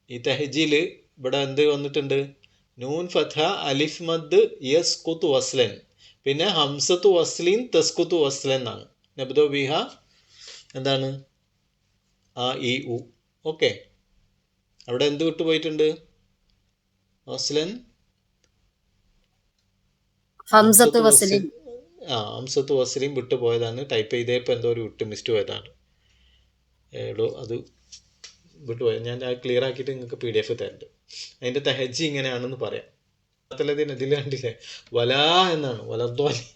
ഈ തഹജ്ജിയിൽ ഇവിടെ എന്ത് വന്നിട്ടുണ്ട്? നൂൻ ഫത്ഹ അലിഫ് മദ് യസ്കുതു വസ്ലൻ, പിന്നെ ഹംസത്തു വസ്ലിൻ തസ്കുതു വസ്ലൻ എന്നാണ്. നബ്ദു ബിഹ എന്താണ്? ആ ഇ ഉ. ഓക്കെ, അവിടെ എന്ത് വിട്ടുപോയിട്ടുണ്ട്? വസ്ലൻ ഹംസത്തു വസ്ലിൻ വിട്ടുപോയതാണ്. ടൈപ്പ് ചെയ്തപ്പോൾ എന്തോ ഒരു മിസ്റ്റേക്ക് പോയതാണ്. അത് വിട്ടുപോയത്. ഞാൻ ക്ലിയർ ആക്കിയിട്ട് നിങ്ങൾക്ക് PDF തരുന്നുണ്ട്. അതിൻ്റെ തഹജ്ജി ഇങ്ങനെയാണെന്ന് പറയാം. ഇതിൽ കണ്ടില്ലേ, വലാ എന്നാണ്, വലദ്വാലി.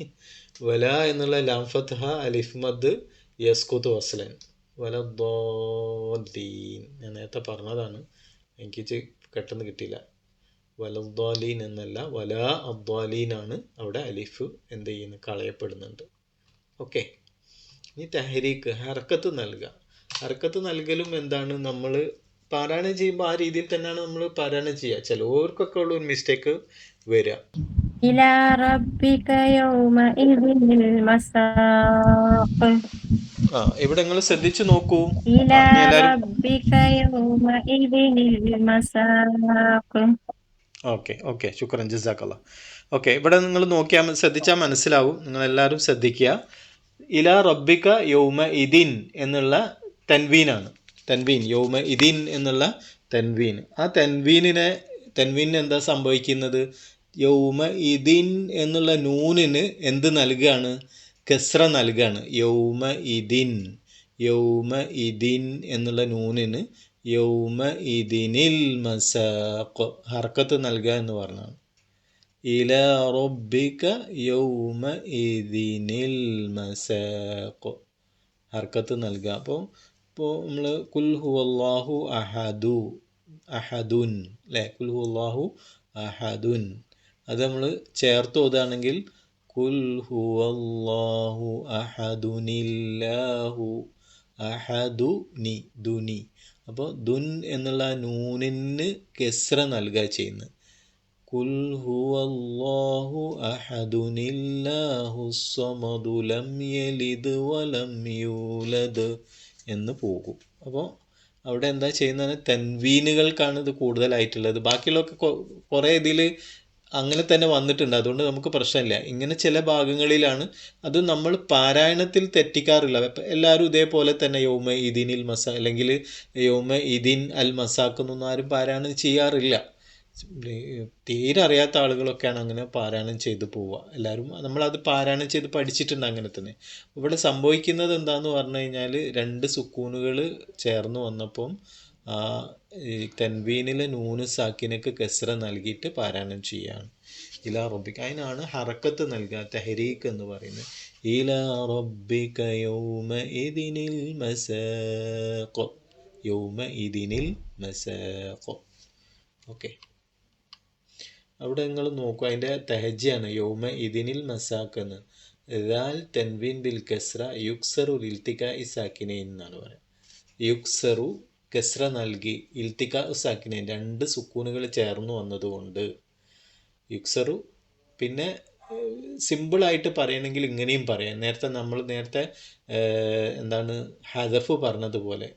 വല എന്നുള്ള ലാം ഫത്ഹ അലിഫ് മദ് യസ്കുതു വസ്ലൻ വലദ്വാലീൻ. ഞാൻ നേരത്തെ പറഞ്ഞതാണ്, എനിക്ക് പെട്ടെന്ന് കിട്ടിയില്ല. വലദ്വാലീൻ എന്നല്ല, വല അദ്വാലീനാണ്. അവിടെ അലിഫ് എന്ത് ചെയ്യുന്നു? കളയപ്പെടുന്നുണ്ട്. ഓക്കെ, ഇനി തഹരീക്ക്, ഹർക്കത്ത് നൽകുക. ഹർക്കത്ത് നൽകലും എന്താണ്? നമ്മൾ പാരായണം ചെയ്യുമ്പോൾ ആ രീതിയിൽ തന്നെയാണ് നമ്മൾ പാരായണം ചെയ്യുക. ചിലവർക്കൊക്കെ ഉള്ള ഒരു മിസ്റ്റേക്ക് വരിക. إلى ربك يومئذ المساق. ഇവിടെ നിങ്ങൾ ശ്രദ്ധിച്ചു നോക്കൂ. إلى ربك يومئذ المساق. ഓക്കെ ശുക്രൻ, ജസാക്കല്ലാ. ഓക്കെ, ഇവിടെ നിങ്ങൾ നോക്കിയാൽ ശ്രദ്ധിച്ചാൽ മനസ്സിലാവും. നിങ്ങളെല്ലാവരും ശ്രദ്ധിക്കുക. ഇലാ റബ്ബിക യൗമ ഇദിൻ എന്നുള്ള തൻവീനാണ്. തൻവീൻ, യൗമ ഇദിൻ എന്നുള്ള തൻവീൻ. ആ തൻവീനിന് എന്താ സംഭവിക്കുന്നത്? യൗമ ഇദിൻ എന്നുള്ള നൂനിന് എന്ത് നൽകുകയാണ്? കസ്ര നൽകുകയാണ്. യൗമ ഇദിൻ എന്നുള്ള നൂനിന് യൗമ ഇദിനിൽ മസാഖ് ഹർക്കത്ത് നൽകുക എന്ന് പറഞ്ഞാണ്. ഇലാ റബ്ബിക യൗമ ഇദിനിൽ മസാഖ് ഹർക്കത്ത് നൽകുക. അപ്പോൾ നമ്മൾ കുൽ ഹുവല്ലാഹു അഹദുൻ അല്ലേ, കുൽ ഹുവല്ലാഹു അഹദുൻ. അത് നമ്മൾ ചേർത്ത് ഓതുകയാണെങ്കിൽ കുൽ ഹുവല്ലാഹു അഹദുനില്ലാഹു അഹദുനി. അപ്പോൾ ദുൻ എന്നുള്ള നൂനിന് കസ്ര നൽകുക ചെയ്യുന്നത്. കുൽ ഹുവല്ലാഹു അഹദുനില്ലാഹു സ്വമദു ലം യലിദ് വലം യൂലദ് എന്ന് പോകും. അപ്പോൾ അവിടെ എന്താ ചെയ്യുന്നത്? തൻവീനുകൾക്കാണ് ഇത് കൂടുതലായിട്ടുള്ളത്. ബാക്കിയുള്ളതൊക്കെ കുറേ ഇതിൽ അങ്ങനെ തന്നെ വന്നിട്ടുണ്ട്, അതുകൊണ്ട് നമുക്ക് പ്രശ്നമില്ല. ഇങ്ങനെ ചില ഭാഗങ്ങളിലാണ് അത് നമ്മൾ പാരായണത്തിൽ തെറ്റിക്കാറില്ല. എല്ലാവരും ഇതേപോലെ തന്നെ യൗമ ഇദിനിൽ മസാ അല്ലെങ്കിൽ യൗമ ഇദിൻ അൽ മസാക്ക് എന്നൊന്നും ആരും പാരായണം ചെയ്യാറില്ല. തീരെ അറിയാത്ത ആളുകളൊക്കെയാണ് അങ്ങനെ പാരായണം ചെയ്ത് പോവുക. എല്ലാവരും നമ്മളത് പാരായണം ചെയ്ത് പഠിച്ചിട്ടുണ്ട് അങ്ങനെ തന്നെ. ഇവിടെ സംഭവിക്കുന്നത് എന്താണെന്ന് പറഞ്ഞു കഴിഞ്ഞാൽ, രണ്ട് സുക്കൂനുകൾ ചേർന്ന് വന്നപ്പം തൻവീനിലെ നൂന് സാക്കിനൊക്കെ കസ്ര നൽകിയിട്ട് പാരായണം ചെയ്യുകയാണ്. ഇലാ റബ്ബിക, അതിനാണ് ഹറക്കത്ത് നൽകുക, തഹരീക്ക് എന്ന് പറയുന്നത്. ഇലാ റബ്ബിക യൗമ ഇദിനിൽ മസാഖ്, യൗമ ഇദിനിൽ മസാഖ്. ഓക്കെ, അവിടെ നിങ്ങൾ നോക്കൂ, അതിൻ്റെ തഹജ്ജിയാണ് യൗമ ഇദിനിൽ മസാഖ് എന്ന്. ദാൽ തൻവീൻ ബിൽ കസ്ര യുക്സറു ഇൽത്തികാ സാക്കിനൈൻ എന്നാണ് പറയുക. യുക്സറു കസ്ര നൽകി, ഇൽത്തികാ സാക്കിനൈൻ രണ്ട് സുക്കൂനുകൾ ചേർന്ന് വന്നതുകൊണ്ട് യുക്സറു. പിന്നെ സിമ്പിളായിട്ട് പറയണമെങ്കിൽ ഇങ്ങനെയും പറയാം. നമ്മൾ നേരത്തെ എന്താണ് ഹദഫ് പറഞ്ഞതുപോലെ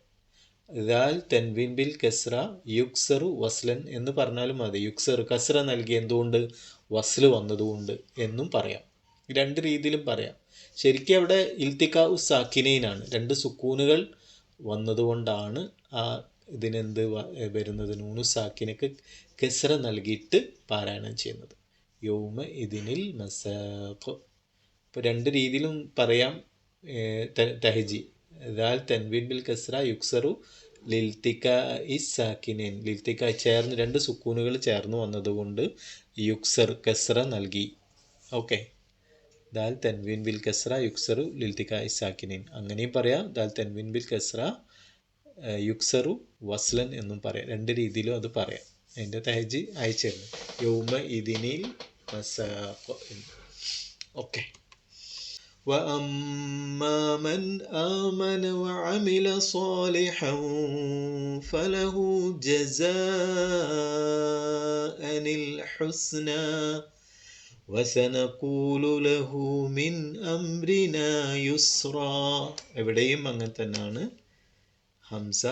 ദാൽ തൻവീൻ ബിൽ കസ്ര യുക്സറു വസ്ലൻ എന്ന് പറഞ്ഞാലും മതി. യുക്സറു കസ്ര നൽകി എന്തുകൊണ്ട്? വസ്ല് വന്നതുകൊണ്ട് എന്നും പറയാം. രണ്ട് രീതിയിലും പറയാം. ശരിക്കും അവിടെ ഇൽത്തികാ സാക്കിനൈനാണ്, രണ്ട് സുക്കൂനുകൾ വന്നതുകൊണ്ടാണ് ആ ഇതിനെന്ത് വരുന്നത്? നൂനു സാക്കിനക്ക് കസ്ര നൽകിയിട്ട് പാരായണം ചെയ്യുന്നത്. യൗമ ഇദിനിൽ മസാഖ്. ഇപ്പോൾ രണ്ട് രീതിയിലും പറയാം തഹജി. ദാൽ തൻവീൻ ബിൽ കസ്ര യുക്സറു ലിൽത്തിക്ക ഇസാക്കിനേൻ, ലിൽത്തിക്ക ചേർന്ന് 2 സുക്കൂനുകൾ ചേർന്ന് വന്നതുകൊണ്ട് യുക്സർ കസ്ര നൽകി. ഓക്കെ, ദാൽ തൻവീൻ ബിൽ കസ്ര യുക്സറു ലിൽത്തിക്ക ഇസാക്കിനേൻ അങ്ങനെയും പറയാം. ദാൽ തൻവീൻ ബിൽ കസ്ര യുക്സറു വസ്ലൻ എന്നും പറയാം. 2 രീതിയിലും അത് പറയാം. അതിൻ്റെ തഹജ് അയച്ചിരുന്നു. യൗമ ഇതിനിൽ മസാഖ്. ഓക്കെ. وأما من آمن وعمل صالحا فله جزاء الحسنى وسنقول له من أمرنا يسرا. എവിടെയും അങ്ങനെ തന്നെയാണ്. ഹംസ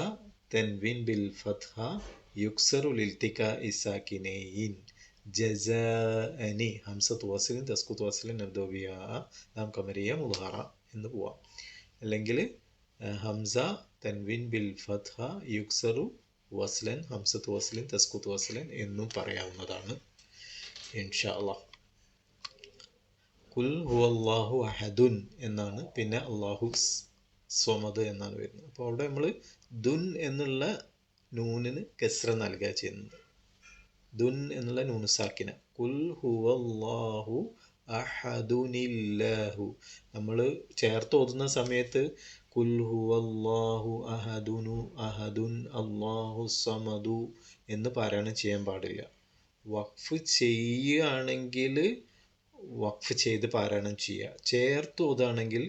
തൻവീൻ ബിൽ ഫത്ഹ യുക്സറു ലിൽത്തിക ഇസാക്കിനൈൻ. ജസാഅനി ഹംസത്ത് വസ്ലിൻ തസ്കുത്ത് വസ്ലിൻ നബ്ദോബിയ നാം കമരിയ മുദ്ഹറ എന്ന് പോവാം. അല്ലെങ്കിൽ ഹംസ തൻവീൻ ബിൽ ഫത്ഹ യുക്സറു വസ്ലൻ ഹംസത്ത് വസ്ലിൻ തസ്കുത്ത് വസ്ലിൻ എന്നും പറയാവുന്നതാണ് ഇൻഷാ അല്ലാഹ്. കുൽ ഹുവല്ലാഹു അഹദുൻ എന്നാണ്, പിന്നെ അല്ലാഹു സ്വമദ് എന്നാണ് വരുന്നത്. അപ്പോൾ അവിടെ നമ്മൾ ദുൻ എന്നുള്ള നൂനിന് കസ്ര നൽകുക ചെയ്യുന്നത്. ദുൻ എന്നുള്ള നൂന് സാക്കിന. കുൽ ഹുവല്ലാഹു അഹദുനില്ലാഹു. നമ്മൾ ചേർത്ത് ഓതുന്ന സമയത്ത് കുൽ ഹുവല്ലാഹു അഹദുനു അഹദുൻ അല്ലാഹു സമദു എന്ന് പാരായണം ചെയ്യാൻ പാടില്ല. വഖഫ് ചെയ്യുകയാണെങ്കിൽ വഖഫ് ചെയ്ത് പാരായണം ചെയ്യുക. ചേർത്ത് ഓതുകയാണെങ്കിൽ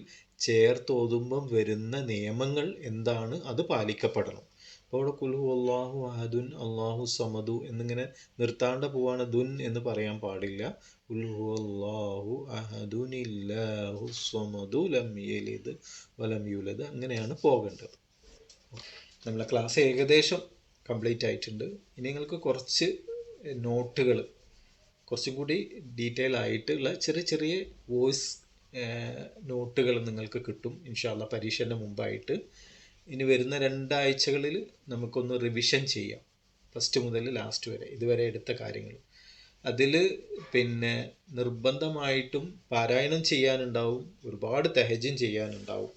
ചേർത്ത് ഓതുമ്പം വരുന്ന നിയമങ്ങൾ എന്താണ് അത് പാലിക്കപ്പെടണം. അപ്പോൾ അവിടെ കുൽഹു അള്ളാഹു അഹദുൻ അള്ളാഹു സമദു എന്നിങ്ങനെ നിർത്താണ്ട് പോവാണ്. ദുൻ എന്ന് പറയാൻ പാടില്ല. കുൽഹു അള്ളാഹു അഹദുനില്ലാഹു സമദു ലം യലിദ് വലം യൂലദ് അങ്ങനെയാണ് പോകേണ്ടത്. നമ്മളെ ക്ലാസ് ഏകദേശം കംപ്ലീറ്റ് ആയിട്ടുണ്ട്. ഇനി നിങ്ങൾക്ക് കുറച്ച് നോട്ടുകൾ കുറച്ചും കൂടി ഡീറ്റെയിൽ ആയിട്ടുള്ള ചെറിയ ചെറിയ വോയിസ് നോട്ടുകൾ നിങ്ങൾക്ക് കിട്ടും ഇൻഷാ അല്ലാഹ് പരീക്ഷേൻ്റെ മുമ്പായിട്ട്. ഇനി വരുന്ന 2 ആഴ്ചകളിൽ നമുക്കൊന്ന് റിവിഷൻ ചെയ്യാം, ഫസ്റ്റ് മുതൽ ലാസ്റ്റ് വരെ ഇതുവരെ എടുത്ത കാര്യങ്ങൾ. അതിൽ പിന്നെ നിർബന്ധമായിട്ടും പാരായണം ചെയ്യാനുണ്ടാവും, ഒരുപാട് തഹജ്ജും ചെയ്യാനുണ്ടാവും.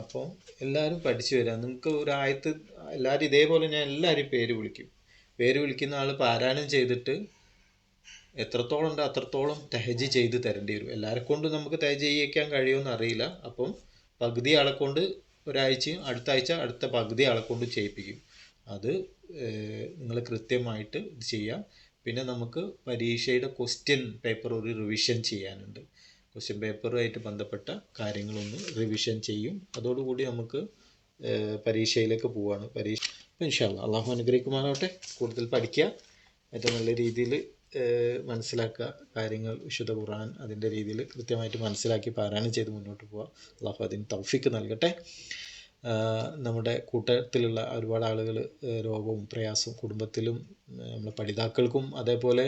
അപ്പോൾ എല്ലാവരും പഠിച്ചു വരിക. നിങ്ങൾക്ക് ഒരായത്ത് എല്ലാവരും ഇതേപോലെ ഞാൻ എല്ലാവരും പേര് വിളിക്കുന്ന ആൾ പാരായണം ചെയ്തിട്ട് എത്രത്തോളം ഉണ്ട് അത്രത്തോളം തഹജ്ജ് ചെയ്ത് തരേണ്ടി വരും. എല്ലാവരെ കൊണ്ടും നമുക്ക് തഹജ്ജ് ചെയ്യിക്കാൻ കഴിയുമെന്ന് അറിയില്ല. അപ്പം പകുതി ആളെ കൊണ്ട് ഒരാഴ്ചയും അടുത്ത ആഴ്ച അടുത്ത പകുതി ആളെ കൊണ്ട് ചെയ്യിപ്പിക്കും. അത് നിങ്ങൾ കൃത്യമായിട്ട് ഇത് ചെയ്യാം. പിന്നെ നമുക്ക് പരീക്ഷയുടെ ക്വസ്റ്റ്യൻ പേപ്പർ ഒരു റിവിഷൻ ചെയ്യാനുണ്ട്. ക്വസ്റ്റ്യൻ പേപ്പറുമായിട്ട് ബന്ധപ്പെട്ട കാര്യങ്ങളൊന്ന് റിവിഷൻ ചെയ്യും. അതോടുകൂടി നമുക്ക് പരീക്ഷയിലേക്ക് പോവുകയാണ്. ഇൻഷാ അല്ലാഹ് അള്ളാഹു അനുഗ്രഹിക്കുമാറാവട്ടെ. കൂടുതൽ പഠിക്കുക, ഏറ്റവും നല്ല രീതിയിൽ മനസ്സിലാക്കുക കാര്യങ്ങൾ. വിശുദ്ധ ഖുർആൻ അതിൻ്റെ രീതിയിൽ കൃത്യമായിട്ട് മനസ്സിലാക്കി പാരായണം ചെയ്ത് മുന്നോട്ട് പോവുക. അള്ളാഹു അതിന് തൗഫീക്ക് നൽകട്ടെ. നമ്മുടെ കൂട്ടത്തിലുള്ള ഒരുപാട് ആളുകൾ രോഗവും പ്രയാസവും കുടുംബത്തിലും നമ്മുടെ പഠിതാക്കൾക്കും അതേപോലെ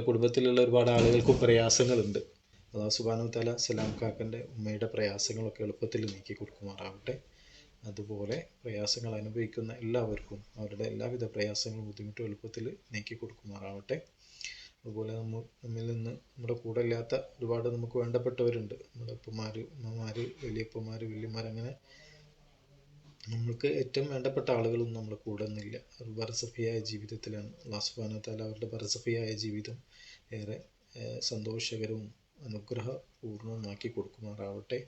കുടുംബത്തിലുള്ള ഒരുപാട് ആളുകൾക്കും പ്രയാസങ്ങളുണ്ട്. അല്ലാഹു സുബ്ഹാനഹു വ തആല സലാം കാക്കൻ്റെ ഉമ്മയുടെ പ്രയാസങ്ങളൊക്കെ എളുപ്പത്തിൽ നീക്കി കൊടുക്കുമാറാവട്ടെ. അതുപോലെ പ്രയാസങ്ങൾ അനുഭവിക്കുന്ന എല്ലാവർക്കും അവരുടെ എല്ലാവിധ പ്രയാസങ്ങളും ബുദ്ധിമുട്ടും എളുപ്പത്തിൽ നീക്കി കൊടുക്കുമാറാവട്ടെ. അതുപോലെ നമ്മിൽ നിന്ന് നമ്മുടെ കൂടെ ഇല്ലാത്ത ഒരുപാട് നമുക്ക് വേണ്ടപ്പെട്ടവരുണ്ട്. നമ്മുടെ ഉപ്പമാർ, ഉമ്മമാർ, വലിയപ്പന്മാർ, വല്യമാർ, അങ്ങനെ നമ്മൾക്ക് ഏറ്റവും വേണ്ടപ്പെട്ട ആളുകളൊന്നും നമ്മുടെ കൂടെ ഒന്നുമില്ല. ഒരു ബർസഖിയായ ജീവിതത്തിലാണ്. അല്ലാഹു സുബ്ഹാനഹു വ തആല അവരുടെ ബർസഖിയായ ജീവിതം ഏറെ സന്തോഷകരവും അനുഗ്രഹപൂർണവുമാക്കി കൊടുക്കുമാറാവട്ടെ.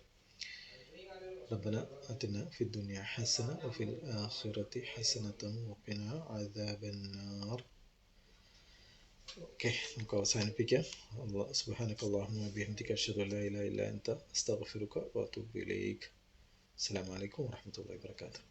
ربنا آتنا في الدنيا حسنة وفي الآخرة حسنة وقنا عذاب النار. ഓക്കെ, നമുക്ക് അവസാനിപ്പിക്കാം. സുബ്ഹാനക അല്ലാഹുമ്മ വബിഹംദിക അഷ്ഹദു അല്ലാ ഇലാഹ ഇല്ലാ അൻത അസ്തഗ്ഫിറുക വഅതൂബു ഇലൈക്. അസ്സലാമു അലൈക്കും വറഹ്മത്തുള്ളാഹി വബറകാതുഹു.